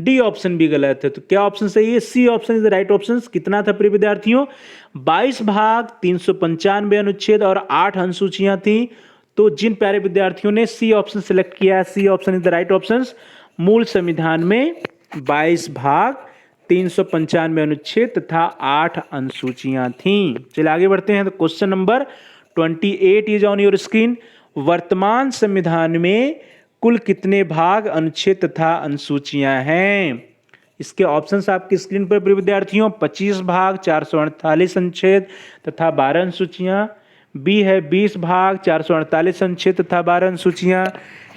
डी ऑप्शन भी गलत है। तो क्या ऑप्शन सही है? C option is the right option. कितना था प्रिय विद्यार्थियों? 22 भाग, 395 अनुच्छेद और 8 अनुसूचियां थी। तो जिन प्यारे विद्यार्थियों ने सी ऑप्शन सेलेक्ट किया है, C option is the right option. मूल संविधान में 22 भाग, 395 अनुच्छेद तथा 8 अनुसूचियां थीं। चलिए आगे बढ़ते हैं। तो question number 28 is on your screen. वर्तमान संविधान में कुल कितने भाग, अनुच्छेद तथा अनुसूचियां हैं? इसके ऑप्शंस आपकी स्क्रीन पर प्रिय विद्यार्थियों। 25 भाग, 448 अनुच्छेद तथा 12 अनुसूचियां। बी है 20 भाग, 448 अनुच्छेद तथा 12 अनुसूचियां।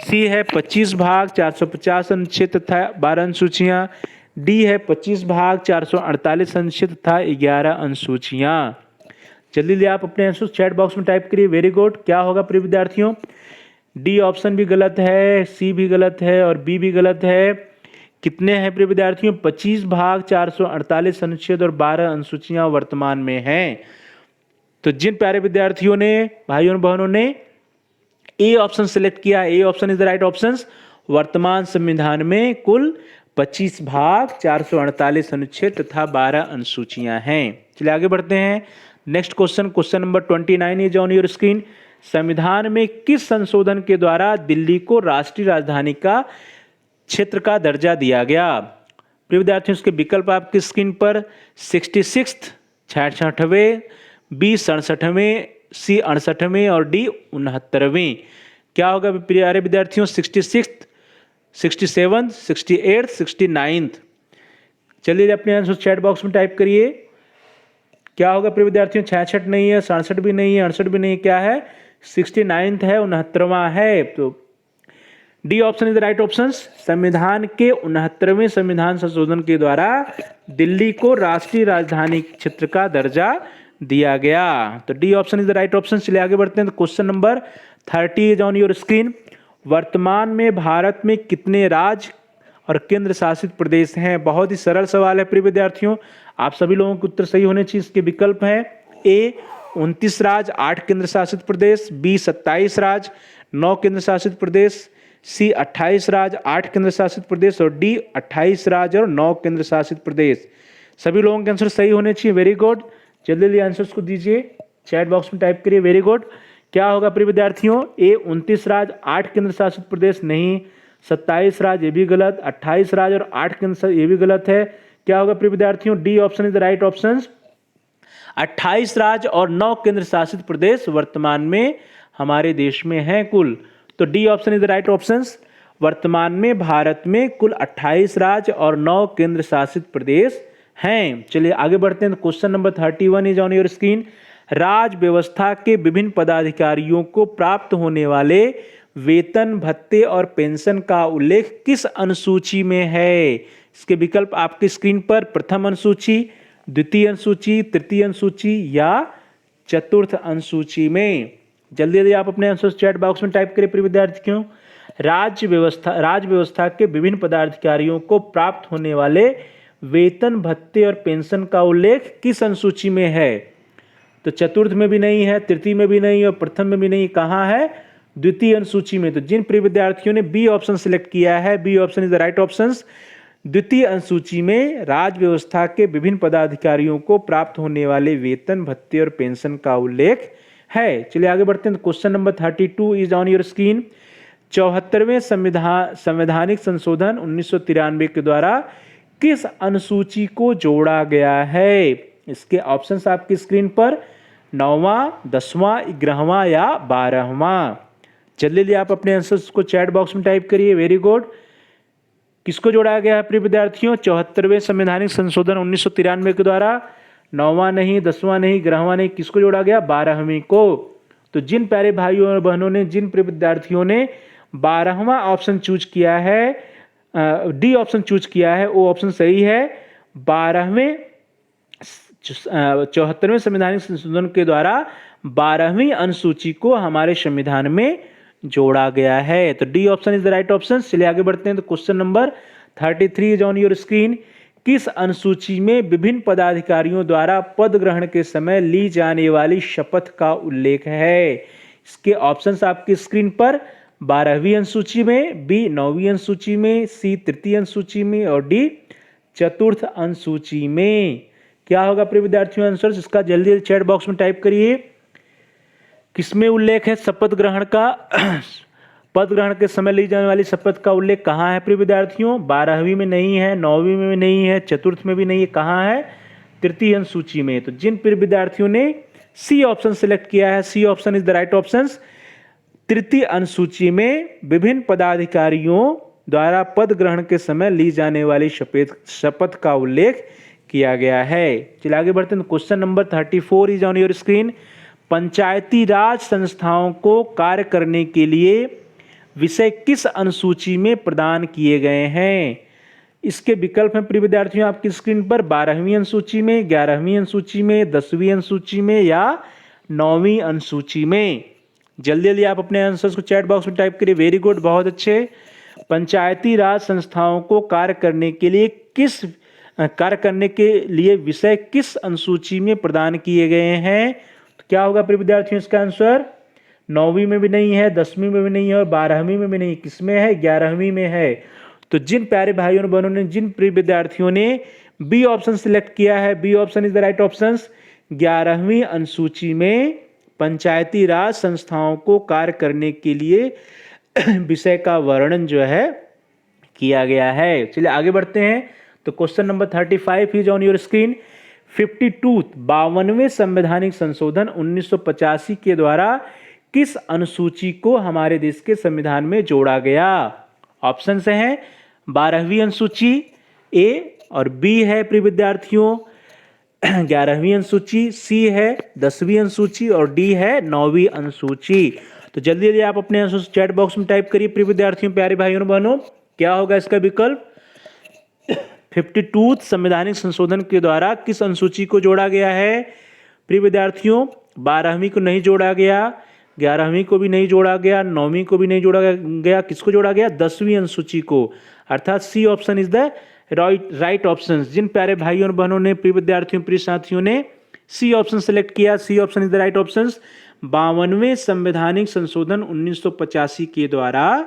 सी है 25 भाग, 450 अनुच्छेद तथा 12 अनुसूचियां। डी है 25 भाग, 448 अनुच्छेद तथा 11 अनुसूचियां। जल्दी जल्दी आप अपने आंसर चैट बॉक्स में टाइप करिए। Very good. क्या होगा प्रिय विद्यार्थियों? डी ऑप्शन भी गलत है, सी भी गलत है और बी भी गलत है। कितने हैं प्रिय विद्यार्थियों? 25 भाग, 448 अनुच्छेद और 12 अनुसूचियां वर्तमान में हैं। तो जिन प्यारे विद्यार्थियों ने, भाइयों और बहनों ने ए ऑप्शन सेलेक्ट किया, ए option is the right option. वर्तमान संविधान में कुल 25 भाग, 448 अनुच्छेद तथा 12 अनुसूचियां हैं। चलिए आगे बढ़ते हैं। Next question, question number 29 is on your screen. संविधान में किस संशोधन के द्वारा दिल्ली को राष्ट्रीय राजधानी का क्षेत्र का दर्जा दिया गया? प्रिय विद्यार्थियों इसके विकल्प आपकी स्क्रीन पर। 66, 66वें, बी 67वें, सी 68वें और डी 69वें। क्या होगा प्यारे विद्यार्थियों? 66, 67, 68, 69। चलिए अपने आंसर चैट बॉक्स में टाइप करिए। क्या होगा प्रिय विद्यार्थियों? 66 नहीं है, 67 भी नहीं है, 68 भी नहीं है। क्या है? 69 है, 69वां है। तो D option is the right option. संविधान के 69वें संविधान संशोधन के द्वारा दिल्ली को राष्ट्रीय राजधानी क्षेत्र का दर्जा दिया गया। तो D option is the right option. चलिए आगे बढ़ते हैं। तो question number 30 is on your screen. वर्तमान में भारत में कितने राज्य और केंद्र शासित प्रदेश हैं? बहुत ही सरल सवाल है प्रिय विद्यार्थियों। आप सभी लोगों के उत्तर सही होने चाहिए। इसके विकल्प हैं। ए 29 राज्य, 8 केंद्र शासित प्रदेश। बी 27 राज्य, 9 केंद्र शासित प्रदेश। सी 28 राज्य, 8 केंद्र शासित प्रदेश और डी 28 राज्य और 9 केंद्र शासित प्रदेश। सभी लोगों के आंसर सही होने चाहिए। Very good. जल्दी जल्दी आंसर्स को दीजिए, चैट बॉक्स में टाइप करिए। Very good. क्या होगा प्रिय विद्यार्थियों? ए 29 राज्य, 8 केंद्र शासित प्रदेश नहीं। 27 राज्य, ये भी गलत। 28 राज्य और 8 केंद्र, ये भी गलत है। क्या होगा प्रिय विद्यार्थियों? D option is the right option. 28 राज्य और 9 केंद्र शासित प्रदेश वर्तमान में हमारे देश में हैं कुल। तो D option is the right option. वर्तमान में भारत में कुल 28 राज्य और 9 केंद्र शासित प्रदेश हैं। चलिए आगे बढ़ते हैं। Question number 31 is on your screen. राज्य व्यवस्था के विभिन्न पदाधिकारियों को प्राप्त होने वाले वेतन, भत्ते और पेंशन का उल्लेख किस अनुसूची में है? इसके विकल्प आपकी स्क्रीन पर। प्रथम अनुसूची, द्वितीय अनुसूची, तृतीय अनुसूची या चतुर्थ अनुसूची में। जल्दी जल्दी आप अपने आंसर चैट बॉक्स में टाइप करें प्रिय विद्यार्थियों। राज्य व्यवस्था के विभिन्न पदाधिकारियों को प्राप्त होने वाले वेतन, भत्ते और पेंशन का उल्लेख किस अनुसूची में है? तो चतुर्थ में भी नहीं है, तृतीय में भी नहीं और प्रथम में भी नहीं। कहाँ है? द्वितीय अनुसूची में। तो जिन प्रिय विद्यार्थियों ने बी ऑप्शन सिलेक्ट किया है, B option is the right option. द्वितीय अनुसूची में राज्य व्यवस्था के विभिन्न पदाधिकारियों को प्राप्त होने वाले वेतन, भत्ते और पेंशन का उल्लेख है। चलिए आगे बढ़ते हैं। Question number 32 is on your screen. 74वें संवैधानिक संशोधन 1993 के द्वारा किस अनुसूची को जोड़ा गया है? इसके ऑप्शंस आपकी स्क्रीन पर। 9वां, 10वां, 11वां या 12वां। जल्दी जल्दी आप अपने आंसर्स को चैट बॉक्स में टाइप करिए। Very good. किसको जोड़ा गया है प्रिय विद्यार्थियों? 74वें संवैधानिक संशोधन 1993 के द्वारा। 9वां नहीं, 10वां नहीं, 11वां नहीं, किसको जोड़ा गया? 12वीं को। तो जिन प्यारे भाइयों और बहनों ने, जिन प्रिय विद्यार्थियों ने 12वां ऑप्शन चूज किया है, डी ऑप्शन चूज किया है, वो ऑप्शन सही है। 74वें संवैधानिक संशोधन के द्वारा 12वीं अनुसूची को हमारे संविधान में जोड़ा गया है। तो D option is the right option. चलिए आगे बढ़ते हैं। तो question number 33 is on your screen. किस अनुसूची में विभिन्न पदाधिकारियों द्वारा पद ग्रहण के समय ली जाने वाली शपथ का उल्लेख है? इसके ऑप्शंस आपकी स्क्रीन पर। 12वीं अनुसूची में, बी 9वीं अनुसूची में, सी तृतीय अनुसूची में और डी चतुर्थ अनुसूची में। क्या होगा प्रिय विद्यार्थियों आंसर? इसका जल्दी जल्दी चैट बॉक्स में टाइप करिए। किसमें उल्लेख है शपथ ग्रहण का? पद ग्रहण के समय ली जाने वाली शपथ का उल्लेख कहाँ है प्रिय विद्यार्थियों? 12वीं में नहीं है, 9वीं में नहीं है, चतुर्थ में भी नहीं है। कहाँ है? तृतीय अनुसूची में। तो जिन प्रिय विद्यार्थियों ने सी ऑप्शन सिलेक्ट किया है, C option is the right option. तृतीय अनुसूची में विभिन्न पदाधिकारियों द्वारा पद ग्रहण के समय ली जाने वाली शपथ का उल्लेख किया गया है। चलिए आगे बढ़ते हैं। Question number 34 is on your screen. Panchayati Raj संस्थाओं को कार्य करने के लिए विषय किस अनुसूची में प्रदान किए गए हैं? इसके विकल्प हैं प्रिय विद्यार्थियों आपकी स्क्रीन पर। 12वीं अनुसूची में, 11वीं अनुसूची में, 10वीं अनुसूची में या 9वीं अनुसूची में। जल्दी जल्दी आप अपने आंसर्स को चैट बॉक्स में टाइप करिए। वेरी गुड, बहुत अच्छे। पंचायती राज संस्थाओं को कार्य करने के लिए विषय किस अनुसूची में प्रदान किए गए हैं? तो क्या होगा प्रिय विद्यार्थियों इसका आंसर? 9वीं में भी नहीं है, 10वीं में भी नहीं है और 12वीं में भी नहीं। किसमें है? 11वीं में है। तो जिन प्यारे भाइयों और बहनों ने, जिन प्रिय विद्यार्थियों ने बी ऑप्शन सिलेक्ट किया है, B option is the right option. 11वीं अनुसूची में पंचायती राज संस्थाओं को कार्य करने के लिए विषय का वर्णन जो है किया गया है। चलिए आगे बढ़ते हैं। तो question number 35 is on your screen. 52वें संवैधानिक संशोधन 1985 के द्वारा किस अनुसूची को हमारे देश के संविधान में जोड़ा गया? ऑप्शन हैं 12वीं अनुसूची ए और बी है प्रिय विद्यार्थियों 11वीं अनुसूची, सी है 10वीं अनुसूची और डी है 9वीं अनुसूची। तो जल्दी जल्दी आप अपने आंसर चैट बॉक्स में टाइप करिए प्रिय विद्यार्थियों, प्यारे भाइयों और बहनों। क्या होगा इसका विकल्प? 52 संवैधानिक संशोधन के द्वारा किस अनुसूची को जोड़ा गया है? प्रिय विद्यार्थियों 12वीं को नहीं जोड़ा गया, 11वीं को भी नहीं जोड़ा गया, 9वीं को भी नहीं जोड़ा गया। किसको जोड़ा गया? 10वीं अनुसूची को। अर्थात C option is the right option. जिन प्यारे भाइयों और बहनों ने, प्रिय विद्यार्थियों, प्रिय साथियों ने सी ऑप्शन सेलेक्ट किया, C option is the right option. 52वें संवैधानिक संशोधन 1985 के द्वारा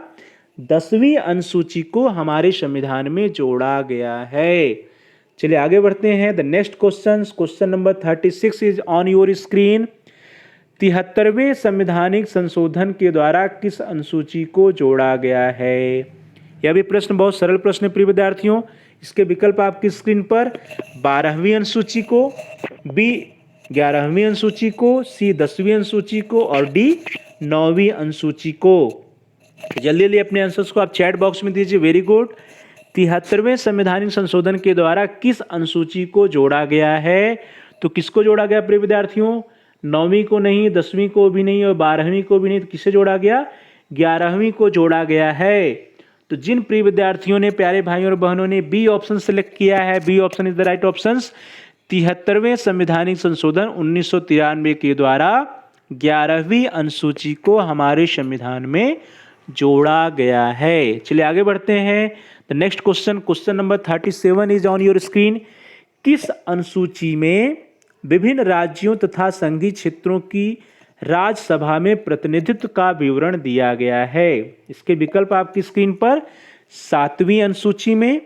10वीं अनुसूची को हमारे संविधान में जोड़ा गया है। चलिए आगे बढ़ते हैं। The next question number 36 is on your screen. 73वें संवैधानिक संशोधन के द्वारा किस अनुसूची को जोड़ा गया है? यह भी प्रश्न बहुत सरल प्रश्न है प्रिय विद्यार्थियों। इसके विकल्प आपकी स्क्रीन पर। 12वीं अनुसूची को, बी 11वीं अनुसूची को, सी 10वीं अनुसूची को और डी 9वीं अनुसूची को। जल्दी जल्दी अपने आंसर्स को आप चैट बॉक्स में दीजिए। Very good. 73वें संवैधानिक संशोधन के द्वारा किस अनुसूची को जोड़ा गया है? तो किसको जोड़ा गया प्रिय विद्यार्थियों? 9वीं को नहीं, 10वीं को भी नहीं और 12वीं को भी नहीं। तो किसे जोड़ा गया? 11वीं को जोड़ा गया है। तो जिन प्रिय विद्यार्थियों ने, प्यारे भाइयों और बहनों ने बी ऑप्शन सेलेक्ट किया है, B option is the right option. 73वें संवैधानिक संशोधन 1993 के द्वारा 11वीं अनुसूची को हमारे संविधान में जोड़ा गया है। चलिए आगे बढ़ते हैं। The next question number 37 is on your screen. किस अनुसूची में विभिन्न राज्यों तथा संघीय क्षेत्रों की राज्यसभा में प्रतिनिधित्व का विवरण दिया गया है? इसके विकल्प आपकी स्क्रीन पर। 7वीं अनुसूची में,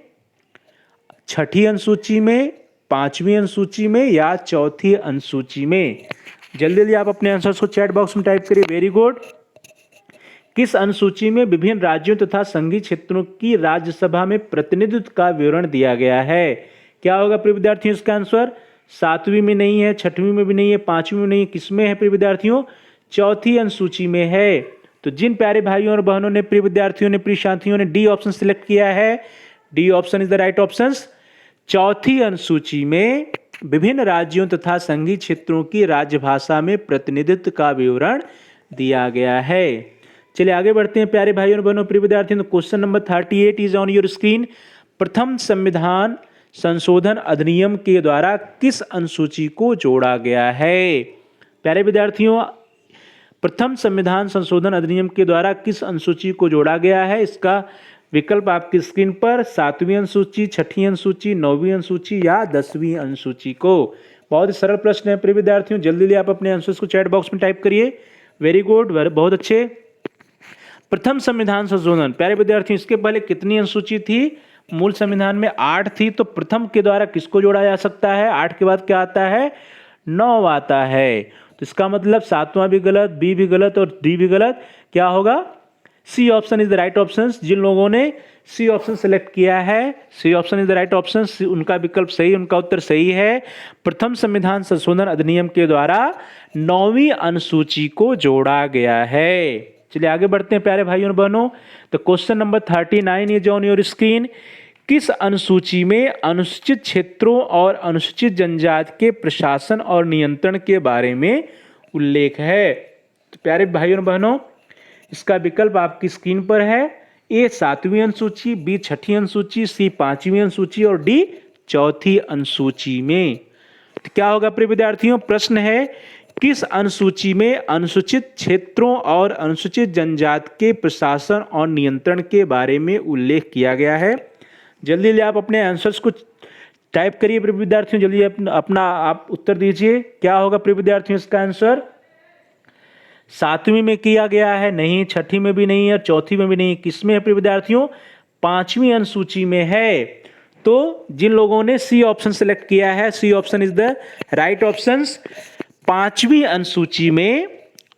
6ठी अनुसूची में, 5वीं अनुसूची में या 4थी अनुसूची में। जल्दी जल्दी आप अपने आंसर्स को चैट बॉक्स में टाइप करिए। Very good. किस अनुसूची में विभिन्न राज्यों तथा संघीय क्षेत्रों की राज्यसभा में प्रतिनिधित्व का विवरण दिया गया है? क्या होगा प्रिय विद्यार्थियों इसका आंसर? 7वीं में नहीं है, 6वीं में भी नहीं है, 5वीं में नहीं है। किसमें है प्रिय विद्यार्थियों? 4थी अनुसूची में है। तो जिन प्यारे भाइयों और बहनों ने, प्रिय विद्यार्थियों ने, प्रिय साथियों ने डी ऑप्शन सिलेक्ट किया है, D option is the right option. 4थी अनुसूची में विभिन्न राज्यों तथा संघीय क्षेत्रों की राजभाषा में प्रतिनिधित्व का विवरण दिया गया है। चलिए आगे बढ़ते हैं प्यारे भाइयों और बहनों, प्रिय विद्यार्थियों। तो question number 38 is on your screen. प्रथम संविधान संशोधन अधिनियम के द्वारा किस अनुसूची को जोड़ा गया है? प्यारे विद्यार्थियों, प्रथम संविधान संशोधन अधिनियम के द्वारा किस अनुसूची को जोड़ा गया है? इसका विकल्प आपकी स्क्रीन पर 7वीं अनुसूची, 6ठी अनुसूची, 9वीं अनुसूची या 10वीं अनुसूची को। बहुत ही सरल प्रश्न है प्रिय विद्यार्थियों, जल्दी जल्दी आप अपने आंसर्स को चैट बॉक्स में टाइप करिए। वेरी गुड, बहुत अच्छे। प्रथम संविधान संशोधन, प्यारे विद्यार्थियों, इसके पहले कितनी अनुसूची थी? मूल संविधान में 8 थी, तो प्रथम के द्वारा किसको जोड़ा जा सकता है? 8 के बाद क्या आता है? 9 आता है। तो इसका मतलब 7वां भी गलत, बी भी गलत और डी भी गलत। क्या होगा? C option is the right option. जिन लोगों ने सी ऑप्शन सेलेक्ट किया है, C option is the right option, उनका विकल्प सही, उनका उत्तर सही है। प्रथम संविधान संशोधन अधिनियम के द्वारा 9वीं अनुसूची को जोड़ा गया है। चलिए आगे बढ़ते हैं प्यारे भाइयों और बहनों। तो question number 39 is on your screen. किस अनुसूची में अनुसूचित क्षेत्रों और अनुसूचित जनजाति के प्रशासन और नियंत्रण के बारे में उल्लेख है? तो प्यारे भाइयों और बहनों, इसका विकल्प आपकी स्क्रीन पर है। ए 7वीं अनुसूची, बी 6ठी अनुसूची, सी 5वीं अनुसूची और डी 4थी अनुसूची में। तो क्या होगा प्रिय विद्यार्थियों? प्रश्न है, किस अनुसूची में अनुसूचित क्षेत्रों और अनुसूचित जनजाति के प्रशासन और नियंत्रण के बारे में उल्लेख किया गया है? जल्दी जल्दी आप अपने आंसर्स को टाइप करिए प्रिय विद्यार्थियों, जल्दी अपना आप उत्तर दीजिए। क्या होगा प्रिय विद्यार्थियों इसका आंसर? 7वीं में किया गया है? नहीं। 6ठी में भी नहीं है, 4थी में भी नहीं। किस में है प्रिय विद्यार्थियों? 5वीं अनुसूची में है। तो जिन लोगों ने सी ऑप्शन सेलेक्ट किया है, C option is the right option. 5वीं अनुसूची में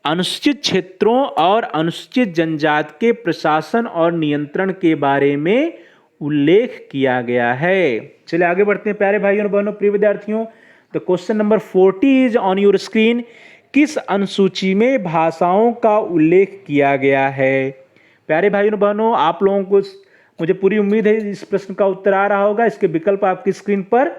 अनुसूचित क्षेत्रों और अनुसूचित जनजाति के प्रशासन और नियंत्रण के बारे में उल्लेख किया गया है। चलिए आगे बढ़ते हैं प्यारे भाइयों और बहनों, प्रिय विद्यार्थियों। तो question number 40 is on your screen. किस अनुसूची में भाषाओं का उल्लेख किया गया है? प्यारे भाइयों और बहनों, आप लोगों को मुझे पूरी उम्मीद है इस प्रश्न का उत्तर आ रहा होगा। इसके विकल्प आपकी स्क्रीन पर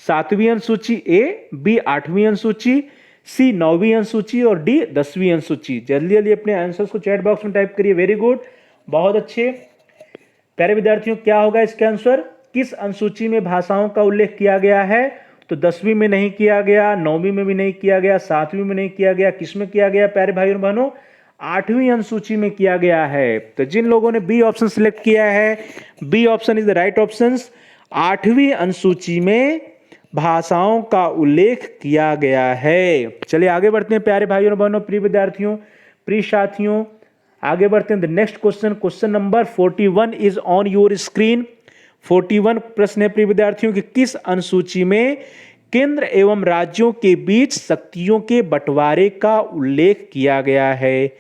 7वीं अनुसूची ए, बी 8वीं अनुसूची, सी 9वीं अनुसूची और डी 10वीं अनुसूची। जल्दी जल्दी अपने आंसर्स को चैट बॉक्स में टाइप करिए। वेरी गुड, बहुत अच्छे। प्यारे विद्यार्थियों, क्या होगा इसका आंसर? किस अनुसूची में भाषाओं का उल्लेख किया गया है? तो 10वीं में नहीं किया गया, 9वीं में भी नहीं किया गया, 7वीं में नहीं किया गया। किस में किया गया प्यारे भाइयों और बहनों? 8वीं अनुसूची में किया गया है। तो जिन लोगों ने बी ऑप्शन सिलेक्ट किया है, B option is the right option. 8वीं अनुसूची में भाषाओं का उल्लेख किया गया है। चलिए आगे बढ़ते हैं प्यारे भाइयों और बहनों, प्रिय विद्यार्थियों, प्रिय साथियों, आगे बढ़ते हैं। The next question, question number 41 is on your screen. 41 प्रश्न है प्रिय विद्यार्थियों कि किस अनुसूची में केंद्र एवं राज्यों के बीच शक्तियों के बंटवारे का उल्लेख किया गया है?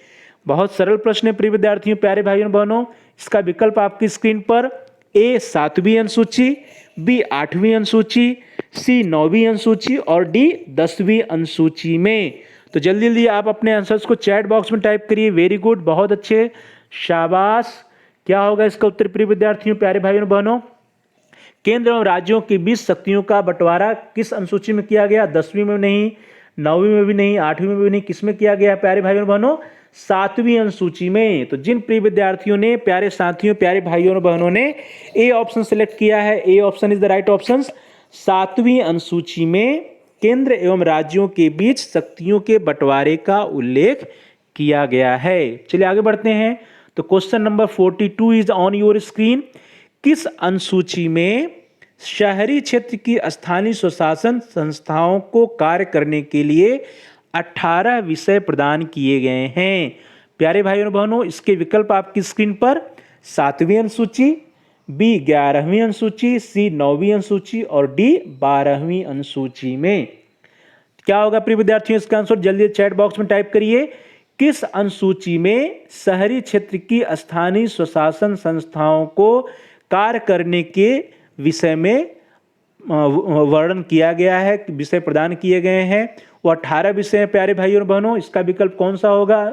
बहुत सरल प्रश्न है प्रिय विद्यार्थियों, प्यारे भाइयों और बहनों। इसका विकल्प आपकी स्क्रीन पर ए 7वीं अनुसूची, बी 8वीं अनुसूची, सी 9वीं अनुसूची और डी 10वीं अनुसूची में। तो जल्दी जल्दी आप अपने आंसर्स को चैट बॉक्स में टाइप करिए। वेरी गुड, बहुत अच्छे, शाबाश। क्या होगा इसका उत्तर प्रिय विद्यार्थियों, प्यारे भाइयों और बहनों? केंद्र एवं राज्यों के बीच शक्तियों का बंटवारा किस अनुसूची में किया गया? 10वीं में नहीं, 9वीं में भी नहीं, 8वीं में भी नहीं। किस में किया गया प्यारे भाइयों और बहनों? 7वीं अनुसूची में। तो जिन प्रिय विद्यार्थियों ने, प्यारे साथियों, प्यारे भाइयों और बहनों ने ए ऑप्शन सेलेक्ट किया है, A option is the right option. 7वीं अनुसूची में केंद्र एवं राज्यों के बीच शक्तियों के बंटवारे का उल्लेख किया गया है। चलिए आगे बढ़ते हैं। तो question number 42 is on your screen. किस अनुसूची में शहरी क्षेत्र की स्थानीय स्वशासन संस्थाओं को कार्य करने के लिए 18 विषय प्रदान किए गए हैं? प्यारे भाइयों और बहनों, इसके विकल्प आपकी स्क्रीन पर 7वीं अनुसूची, बी 11वीं अनुसूची, सी 9वीं अनुसूची और डी 12वीं अनुसूची में। क्या होगा प्रिय विद्यार्थियों इसका आंसर? जल्दी चैट बॉक्स में टाइप करिए। किस अनुसूची में शहरी क्षेत्र की स्थानीय स्वशासन संस्थाओं को कार्य करने के विषय में वर्णन किया गया है, विषय प्रदान किए गए हैं? वो 18 विषय हैं प्यारे भाइयों और बहनों। इसका विकल्प कौन सा होगा?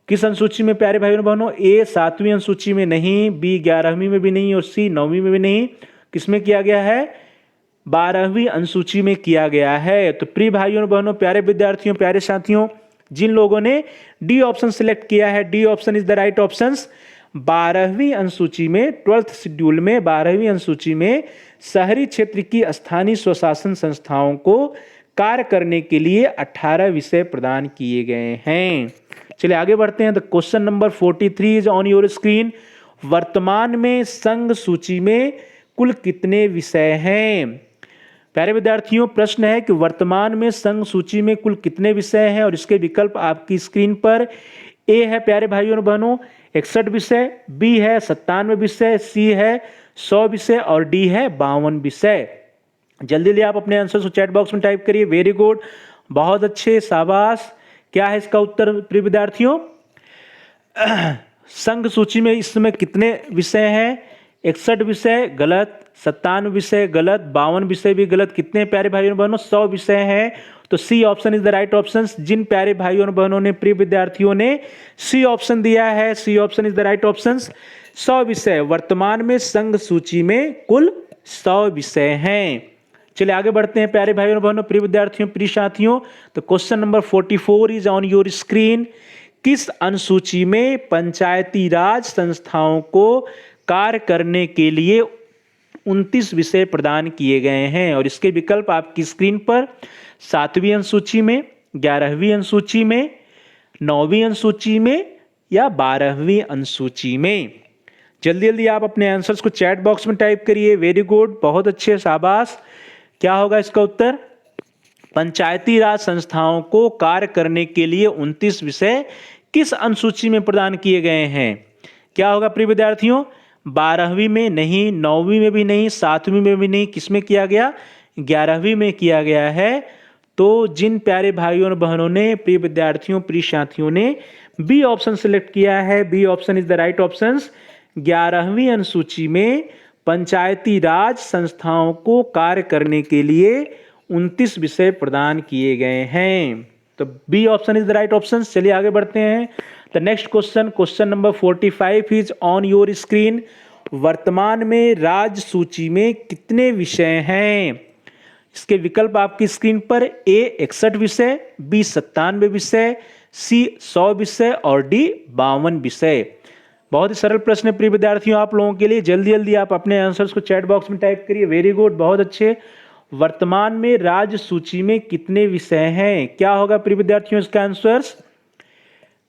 किस अनुसूची में प्यारे भाइयों और बहनों? ए 7वीं अनुसूची में नहीं, बी 11वीं में भी नहीं और सी 9वीं में भी नहीं। किसमें किया गया है? 12वीं अनुसूची में किया गया है। तो प्रिय भाइयों और बहनों, प्यारे विद्यार्थियों, प्यारे साथियों, जिन लोगों ने डी ऑप्शन सिलेक्ट किया है, D option is the right option. 12वीं अनुसूची में, 12th शेड्यूल में 12वीं अनुसूची में शहरी क्षेत्र की स्थानीय स्वशासन संस्थाओं को कार्य करने के लिए 18 विषय प्रदान किए गए हैं। चलिए आगे बढ़ते हैं। The question number 43 is on your screen. वर्तमान में संघ सूची में कुल कितने विषय हैं? प्यारे विद्यार्थियों, प्रश्न है कि वर्तमान में संघ सूची में कुल कितने विषय हैं और इसके विकल्प आपकी स्क्रीन पर ए है प्यारे भाइयों और बहनों 61 विषय, बी है 97 विषय, सी है 100 विषय और डी है 52 विषय। जल्दी जल्दी आप अपने आंसर को चैट बॉक्स में टाइप करिए। वेरी गुड, बहुत अच्छे, शाबाश। क्या है इसका उत्तर प्रिय विद्यार्थियों? संघ सूची में इस समय कितने विषय हैं? 61 विषय गलत, 97 विषय गलत, 52 विषय भी गलत। कितने प्यारे भाइयों और बहनों? 100 विषय हैं। तो C option is the right option. जिन प्यारे भाइयों और बहनों ने, प्रिय विद्यार्थियों ने सी ऑप्शन दिया है, C option is the right option. 100 विषय वर्तमान में संघ सूची में कुल 100 विषय हैं। चलिए आगे बढ़ते हैं प्यारे भाइयों और बहनों, प्रिय विद्यार्थियों, प्रिय साथियों। तो question number 44 is on your screen. किस अनुसूची में पंचायती राज संस्थाओं को कार्य करने के लिए 29 विषय प्रदान किए गए हैं? और इसके विकल्प आपकी स्क्रीन पर 7वीं अनुसूची में, 11वीं अनुसूची में, 9वीं अनुसूची में या 12वीं अनुसूची में। जल्दी जल्दी आप अपने आंसर्स को चैट बॉक्स में टाइप करिए। वेरी गुड, बहुत अच्छे, शाबाश। क्या होगा इसका उत्तर? पंचायती राज संस्थाओं को कार्य करने के लिए 29 विषय किस अनुसूची में प्रदान किए गए हैं? क्या होगा प्रिय विद्यार्थियों? 12वीं में नहीं, 9वीं में भी नहीं, 7वीं में भी नहीं, किसमें किया गया? 11वीं में किया गया है। तो जिन प्यारे भाइयों और बहनों ने, प्रिय विद्यार्थियों, प्रिय साथियों ने बी ऑप्शन सिलेक्ट किया है, B option is the right option. 11वीं अनुसूची में पंचायती राज संस्थाओं को कार्य करने के लिए 29 विषय प्रदान किए गए हैं। तो B option is the right option. चलिए आगे बढ़ते हैं। The next question, question number 45 is on your screen. वर्तमान में राज्य सूची में कितने विषय हैं? इसके विकल्प आपकी स्क्रीन पर ए 61 विषय, बी 97 विषय, सी 100 विषय और डी 52 विषय। बहुत ही सरल प्रश्न है प्रिय विद्यार्थियों आप लोगों के लिए। जल्दी जल्दी आप अपने आंसर्स को चैट बॉक्स में टाइप करिए। वेरी गुड, बहुत अच्छे। वर्तमान में राज्य सूची में कितने विषय हैं? क्या होगा प्रिय विद्यार्थियों इसका आंसर्स?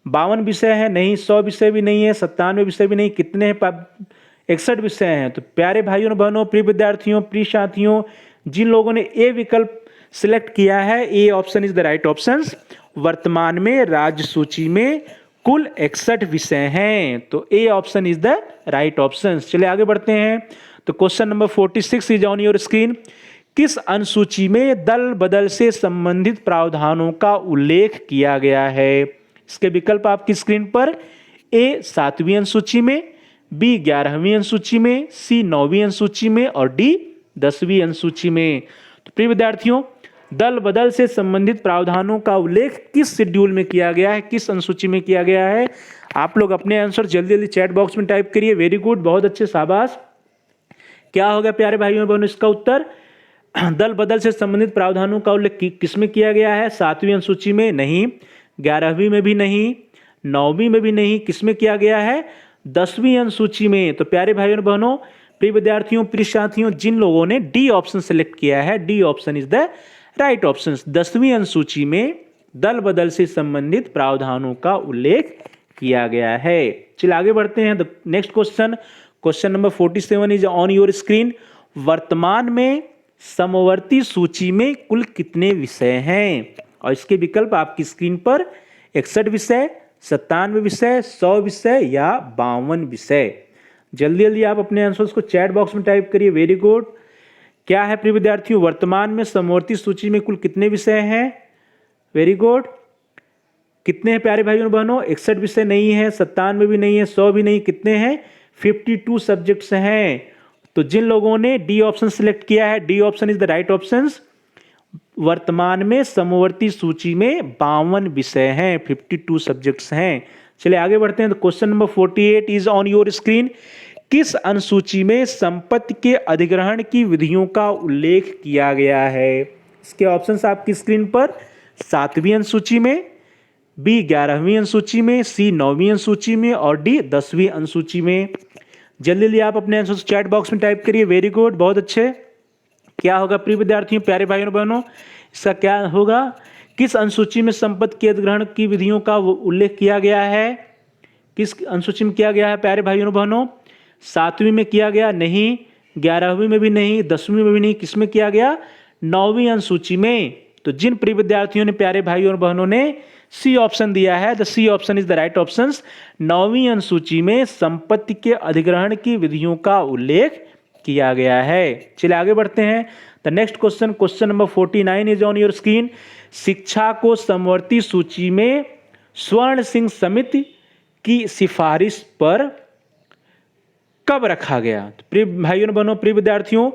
52 विषय है नहीं, 100 विषय भी नहीं है, 97 विषय भी नहीं, कितने हैं? 61 विषय हैं। तो प्यारे भाइयों और बहनों, प्रिय विद्यार्थियों, प्रिय साथियों, जिन लोगों ने ए विकल्प सिलेक्ट किया है, A option is the right option. वर्तमान में राज्य सूची में कुल 61 विषय हैं। तो ए option is the right option. चलिए आगे बढ़ते हैं। तो question number 46 is on your screen. किस अनुसूची में दल बदल से संबंधित प्रावधानों का उल्लेख किया गया है? इसके विकल्प आपकी स्क्रीन पर ए 7वीं अनुसूची में, बी 11वीं अनुसूची में, सी 9वीं अनुसूची में और डी 10वीं अनुसूची में। तो प्रिय विद्यार्थियों, दल बदल से संबंधित प्रावधानों का उल्लेख किस शेड्यूल में किया गया है, किस अनुसूची में किया गया है? आप लोग अपने आंसर जल्दी जल्दी चैट बॉक्स में टाइप करिए। वेरी गुड, बहुत अच्छे, शाबाश। क्या होगा प्यारे भाइयों बहनों इसका उत्तर? दल बदल से संबंधित प्रावधानों का उल्लेख किसमें किया गया है? 7वीं अनुसूची में नहीं, 11वीं में भी नहीं, 9वीं में भी नहीं, किसमें किया गया है? 10वीं अनुसूची में। तो प्यारे भाइयों बहनों, प्रिय विद्यार्थियों, प्रिय साथियों, जिन लोगों ने डी ऑप्शन सेलेक्ट किया है, D option is the right option. 10वीं अनुसूची में दल बदल से संबंधित प्रावधानों का उल्लेख किया गया है। चलिए आगे बढ़ते हैं। The next question, question number 47 is on your screen. वर्तमान में समवर्ती सूची में कुल कितने विषय हैं? और इसके विकल्प आपकी स्क्रीन पर 61 विषय, 97 विषय, 100 विषय या 52 विषय। जल्दी जल्दी आप अपने आंसर्स को चैट बॉक्स में टाइप करिए। Very good. क्या है प्रिय विद्यार्थियों? वर्तमान में समवर्ती सूची में कुल कितने विषय हैं? Very good. कितने हैं प्यारे भाइयों बहनों? 61 विषय नहीं है, 97 भी नहीं है, 100 भी नहीं, कितने हैं? 52 सब्जेक्ट्स हैं। तो जिन लोगों ने डी ऑप्शन सिलेक्ट किया है, D option is the right option. वर्तमान में समवर्ती सूची में 52 विषय हैं, 52 सब्जेक्ट्स हैं। चलिए आगे बढ़ते हैं। तो question number 48 is on your screen. किस अनुसूची में संपत्ति के अधिग्रहण की विधियों का उल्लेख किया गया है? इसके ऑप्शंस आपकी स्क्रीन पर 7वीं अनुसूची में, बी 11वीं अनुसूची में, सी 9वीं अनुसूची में और डी 10वीं अनुसूची में। जल्दी जल्दी आप अपने आंसर चैट बॉक्स में टाइप करिए। वेरी गुड, बहुत अच्छे। क्या होगा प्रिय विद्यार्थियों, प्यारे भाइयों बहनों? इसका क्या होगा? किस अनुसूची में संपत्ति के अधिग्रहण की विधियों का उल्लेख किया गया है? किस अनुसूची में किया गया है प्यारे भाइयों बहनों? 7वीं में किया गया? नहीं। 11वीं में भी नहीं, 10वीं में भी नहीं। किस में किया गया? 9वीं अनुसूची में। तो जिन प्रिय विद्यार्थियों ने प्यारे भाइयों और बहनों ने सी ऑप्शन दिया है, the C option is the right option. 9वीं अनुसूची में संपत्ति के अधिग्रहण की विधियों का उल्लेख किया गया है। चलिए आगे बढ़ते हैं। The next question, question number 49 is on your screen. शिक्षा को समवर्ती सूची में स्वर्ण सिंह समिति की सिफारिश पर कब रखा गया? तो प्रिय भाइयों बहनों, प्रिय विद्यार्थियों,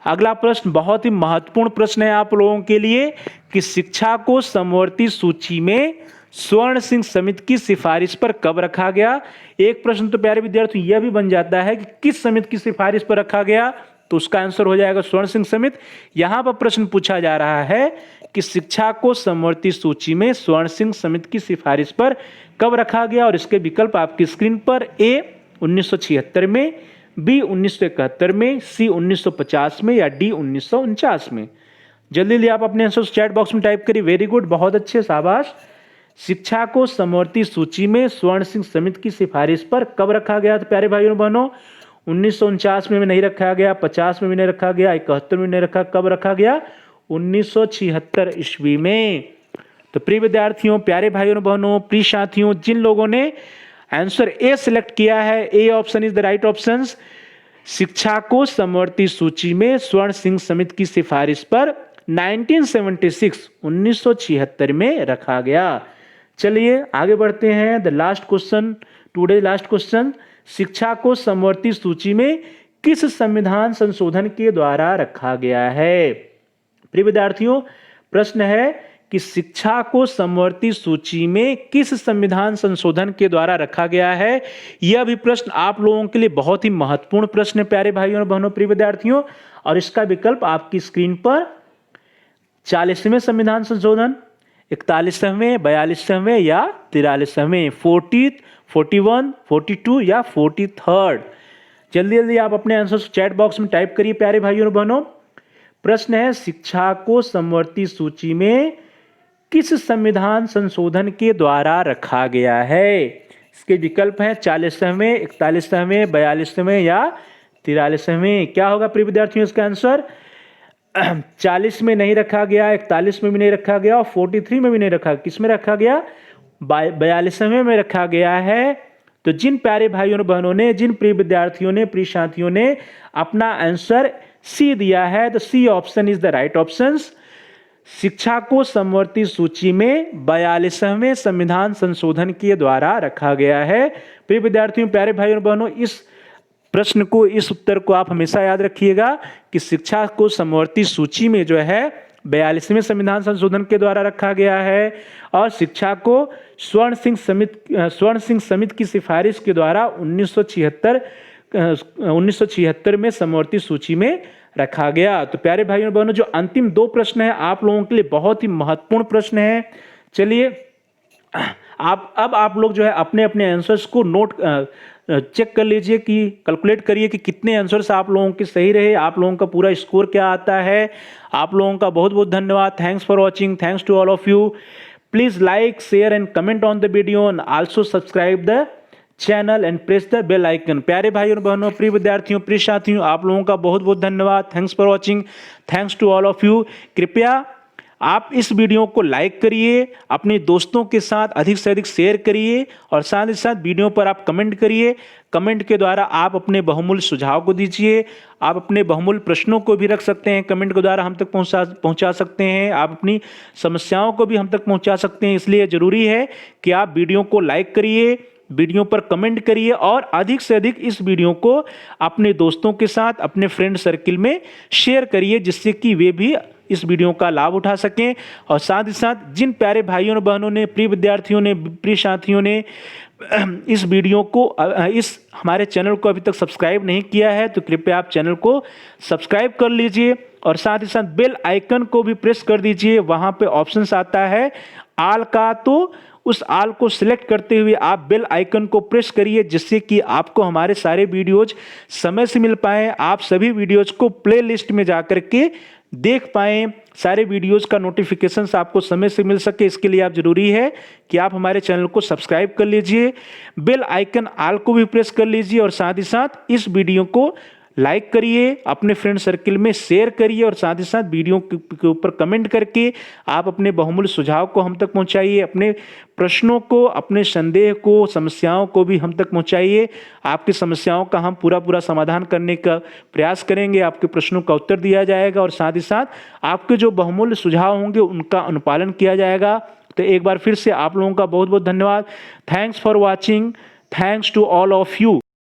अगला प्रश्न बहुत ही महत्वपूर्ण प्रश्न है आप लोगों के लिए कि शिक्षा को समवर्ती सूची में स्वर्ण सिंह समिति की सिफारिश पर कब रखा गया। एक प्रश्न तो प्यारे विद्यार्थियों यह भी बन जाता है कि किस समिति की सिफारिश पर रखा गया, तो उसका आंसर हो जाएगा स्वर्ण सिंह समिति। यहां पर प्रश्न पूछा जा रहा है कि शिक्षा को समवर्ती सूची में स्वर्ण सिंह समिति की सिफारिश पर कब रखा गया, और इसके विकल्प आपकी स्क्रीन पर: ए 1976 में, बी 1971 में, सी 1950 में, या डी 1949 में। जल्दी जल्दी आप अपने आंसर चैट बॉक्स में टाइप करिए। वेरी गुड, बहुत अच्छे, शाबाश। शिक्षा को समवर्ती सूची में स्वर्ण सिंह समिति की सिफारिश पर कब रखा गया? तो प्यारे भाइयों बहनों, 1949 में भी नहीं रखा गया, 50 में भी नहीं रखा गया, 71 में नहीं रखा। कब रखा गया? 1976 ईस्वी में। तो प्रिय विद्यार्थियों, प्यारे भाइयों बहनों, प्रिय साथियों, जिन लोगों ने आंसर ए सिलेक्ट किया है, A option is the right option. शिक्षा को समवर्ती सूची में स्वर्ण सिंह समिति की सिफारिश पर 1976 में रखा गया। चलिए आगे बढ़ते हैं। The last question, today last question, शिक्षा को समवर्ती सूची में किस संविधान संशोधन के द्वारा रखा गया है? प्रिय विद्यार्थियों, प्रश्न है कि शिक्षा को समवर्ती सूची में किस संविधान संशोधन के द्वारा रखा गया है। यह भी प्रश्न आप लोगों के लिए बहुत ही महत्वपूर्ण प्रश्न है प्यारे भाइयों और बहनों, प्रिय विद्यार्थियों, और इसका विकल्प आपकी स्क्रीन पर: 40वें संविधान संशोधन, 41वें, 42वें या 43वें, 40th, 41, 42 या 43rd। जल्दी जल्दी आप अपने आंसर चैट बॉक्स में टाइप करिए प्यारे भाइयों और बहनों। प्रश्न है, शिक्षा को समवर्ती सूची में किस संविधान संशोधन के द्वारा रखा गया है? इसके विकल्प हैं 40वें, 41वें, 42वें या 43वें। क्या होगा प्रिय विद्यार्थियों इसका आंसर? 40 में नहीं रखा गया, 41 में भी नहीं रखा गया और 43 में भी नहीं रखा। किस में रखा गया? 42वें में रखा गया है। तो जिन प्यारे भाइयों और बहनों ने, जिन प्रिय विद्यार्थियों ने, प्रिय साथियों ने अपना आंसर सी दिया है, तो C option is the right option. शिक्षा को समवर्ती सूची में 42वें संविधान संशोधन के द्वारा रखा गया है। प्रिय विद्यार्थियों, प्यारे भाइयों और बहनों, इस प्रश्न को, इस उत्तर को आप हमेशा याद रखिएगा कि शिक्षा को समवर्ती सूची में जो है 42वें संविधान संशोधन के द्वारा रखा गया है, और शिक्षा को स्वर्ण सिंह समिति की सिफारिश के द्वारा 1976 में समवर्ती सूची में रखा गया। तो प्यारे भाइयों और बहनों, जो अंतिम दो प्रश्न है आप लोगों के लिए बहुत ही महत्वपूर्ण प्रश्न है। चलिए आप लोग जो है अपने अपने आंसर्स को चेक कर लीजिए कि कैलकुलेट करिए कि कितने आंसर्स आप लोगों के सही रहे, आप लोगों का पूरा स्कोर क्या आता है। आप लोगों का बहुत बहुत धन्यवाद। Thanks for watching, thanks to all of you. Please like, share and comment on the video and also subscribe the channel and press the bell icon. प्यारे भाइयों और बहनों, प्रिय विद्यार्थियों, प्रिय साथियों, आप लोगों का बहुत बहुत धन्यवाद। Thanks for watching, thanks to all of you. कृपया आप इस वीडियो को लाइक करिए, अपने दोस्तों के साथ अधिक से अधिक शेयर करिए, और साथ ही साथ वीडियो पर आप कमेंट करिए। कमेंट के द्वारा आप अपने बहुमूल्य सुझाव को दीजिए। आप अपने बहुमूल्य प्रश्नों को भी रख सकते हैं, कमेंट के द्वारा हम तक पहुंचा सकते हैं। आप अपनी समस्याओं को भी हम तक पहुंचा सकते हैं। इसलिए जरूरी है कि आप वीडियो को लाइक करिए, वीडियो पर कमेंट करिए, और अधिक से अधिक इस वीडियो को अपने दोस्तों के साथ, अपने फ्रेंड सर्किल में शेयर करिए, जिससे कि वे भी इस वीडियो का लाभ उठा सकें। और साथ ही साथ जिन प्यारे भाइयों और बहनों ने, प्रिय विद्यार्थियों ने, प्रिय साथियों ने इस वीडियो को, इस हमारे चैनल को अभी तक सब्सक्राइब नहीं किया है, तो कृपया आप चैनल को सब्सक्राइब कर लीजिए, और साथ ही साथ बेल आइकन को भी प्रेस कर दीजिए। वहां पे ऑप्शंस आता है ऑल का, तो उस ऑल को सिलेक्ट करते हुए आप बेल आइकन को प्रेस करिए, जिससे कि आपको हमारे सारे वीडियोज समय से मिल पाए। आप सभी वीडियोज को प्लेलिस्ट में जाकर के देख पाएँ, सारे वीडियोज़ का नोटिफिकेशंस आपको समय से मिल सके, इसके लिए आप ज़रूरी है कि आप हमारे चैनल को सब्सक्राइब कर लीजिए, बेल आइकन ऑल को भी प्रेस कर लीजिए और साथ ही साथ इस वीडियो को लाइक करिए, अपने फ्रेंड सर्किल में शेयर करिए और साथ ही साथ वीडियो के ऊपर कमेंट करके आप अपने बहुमूल्य सुझाव को हम तक पहुंचाइए, अपने प्रश्नों को, अपने संदेह को, समस्याओं को भी हम तक पहुंचाइए। आपकी समस्याओं का हम पूरा समाधान करने का प्रयास करेंगे, आपके प्रश्नों का उत्तर दिया जाएगा और साथ ही साथ आपके जो बहुमूल्य सुझाव होंगे उनका अनुपालन किया जाएगा। तो एक बार फिर से आप लोगों का बहुत बहुत धन्यवाद। Thanks for watching, thanks to all of you.